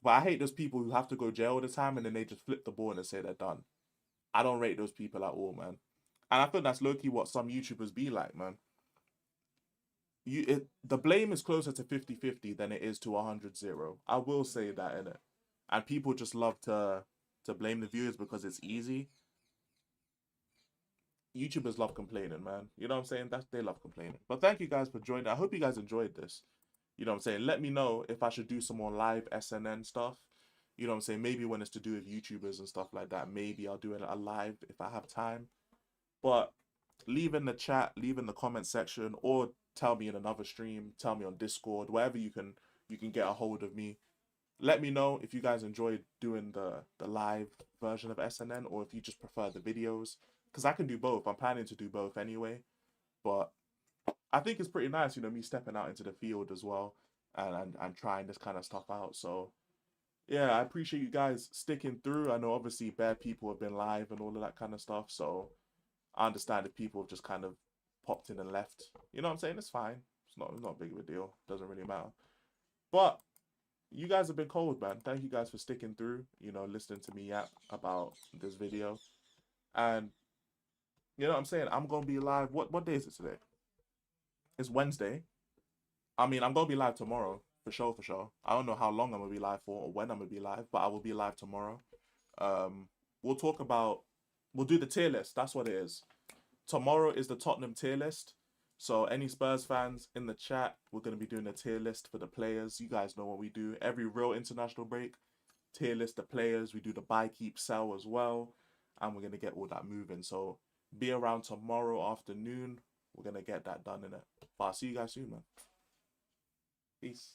But I hate those people who have to go jail all the time and then they just flip the board and say they're done. I don't rate those people at all, man. And I think that's low-key what some YouTubers be like, man. The blame is closer to 50-50 than it is to 100-0. I will say that, innit? And people just love to blame the viewers because it's easy. YouTubers love complaining, man. You know what I'm saying? They love complaining. But thank you guys for joining. I hope you guys enjoyed this. You know what I'm saying? Let me know if I should do some more live SNN stuff. You know what I'm saying? Maybe when it's to do with YouTubers and stuff like that. Maybe I'll do a live if I have time. But leave in the chat, leave in the comment section, or tell me in another stream, tell me on Discord, wherever you can get a hold of me. Let me know if you guys enjoyed doing the live version of SNN, or if you just prefer the videos. Because I can do both. I'm planning to do both anyway. But I think it's pretty nice, you know, me stepping out into the field as well and trying this kind of stuff out. So, yeah, I appreciate you guys sticking through. I know obviously bad people have been live and all of that kind of stuff. So, I understand if people have just kind of popped in and left. You know what I'm saying? It's fine. It's not big of a deal. Doesn't really matter. But you guys have been cold, man. Thank you guys for sticking through, you know, listening to me yap about this video. And you know what I'm saying? I'm gonna be live. What day is it today? It's Wednesday. I mean, I'm gonna be live tomorrow, for sure, for sure. I don't know how long I'm gonna be live for or when I'm gonna be live, but I will be live tomorrow. We'll talk about we'll do the tier list. That's what it is. Tomorrow is the Tottenham tier list. So any Spurs fans in the chat, we're gonna be doing a tier list for the players. You guys know what we do. Every real international break, tier list the players. We do the buy, keep, sell as well. And we're gonna get all that moving. So be around tomorrow afternoon. We're gonna get that done in it. But I'll see you guys soon, man. Peace.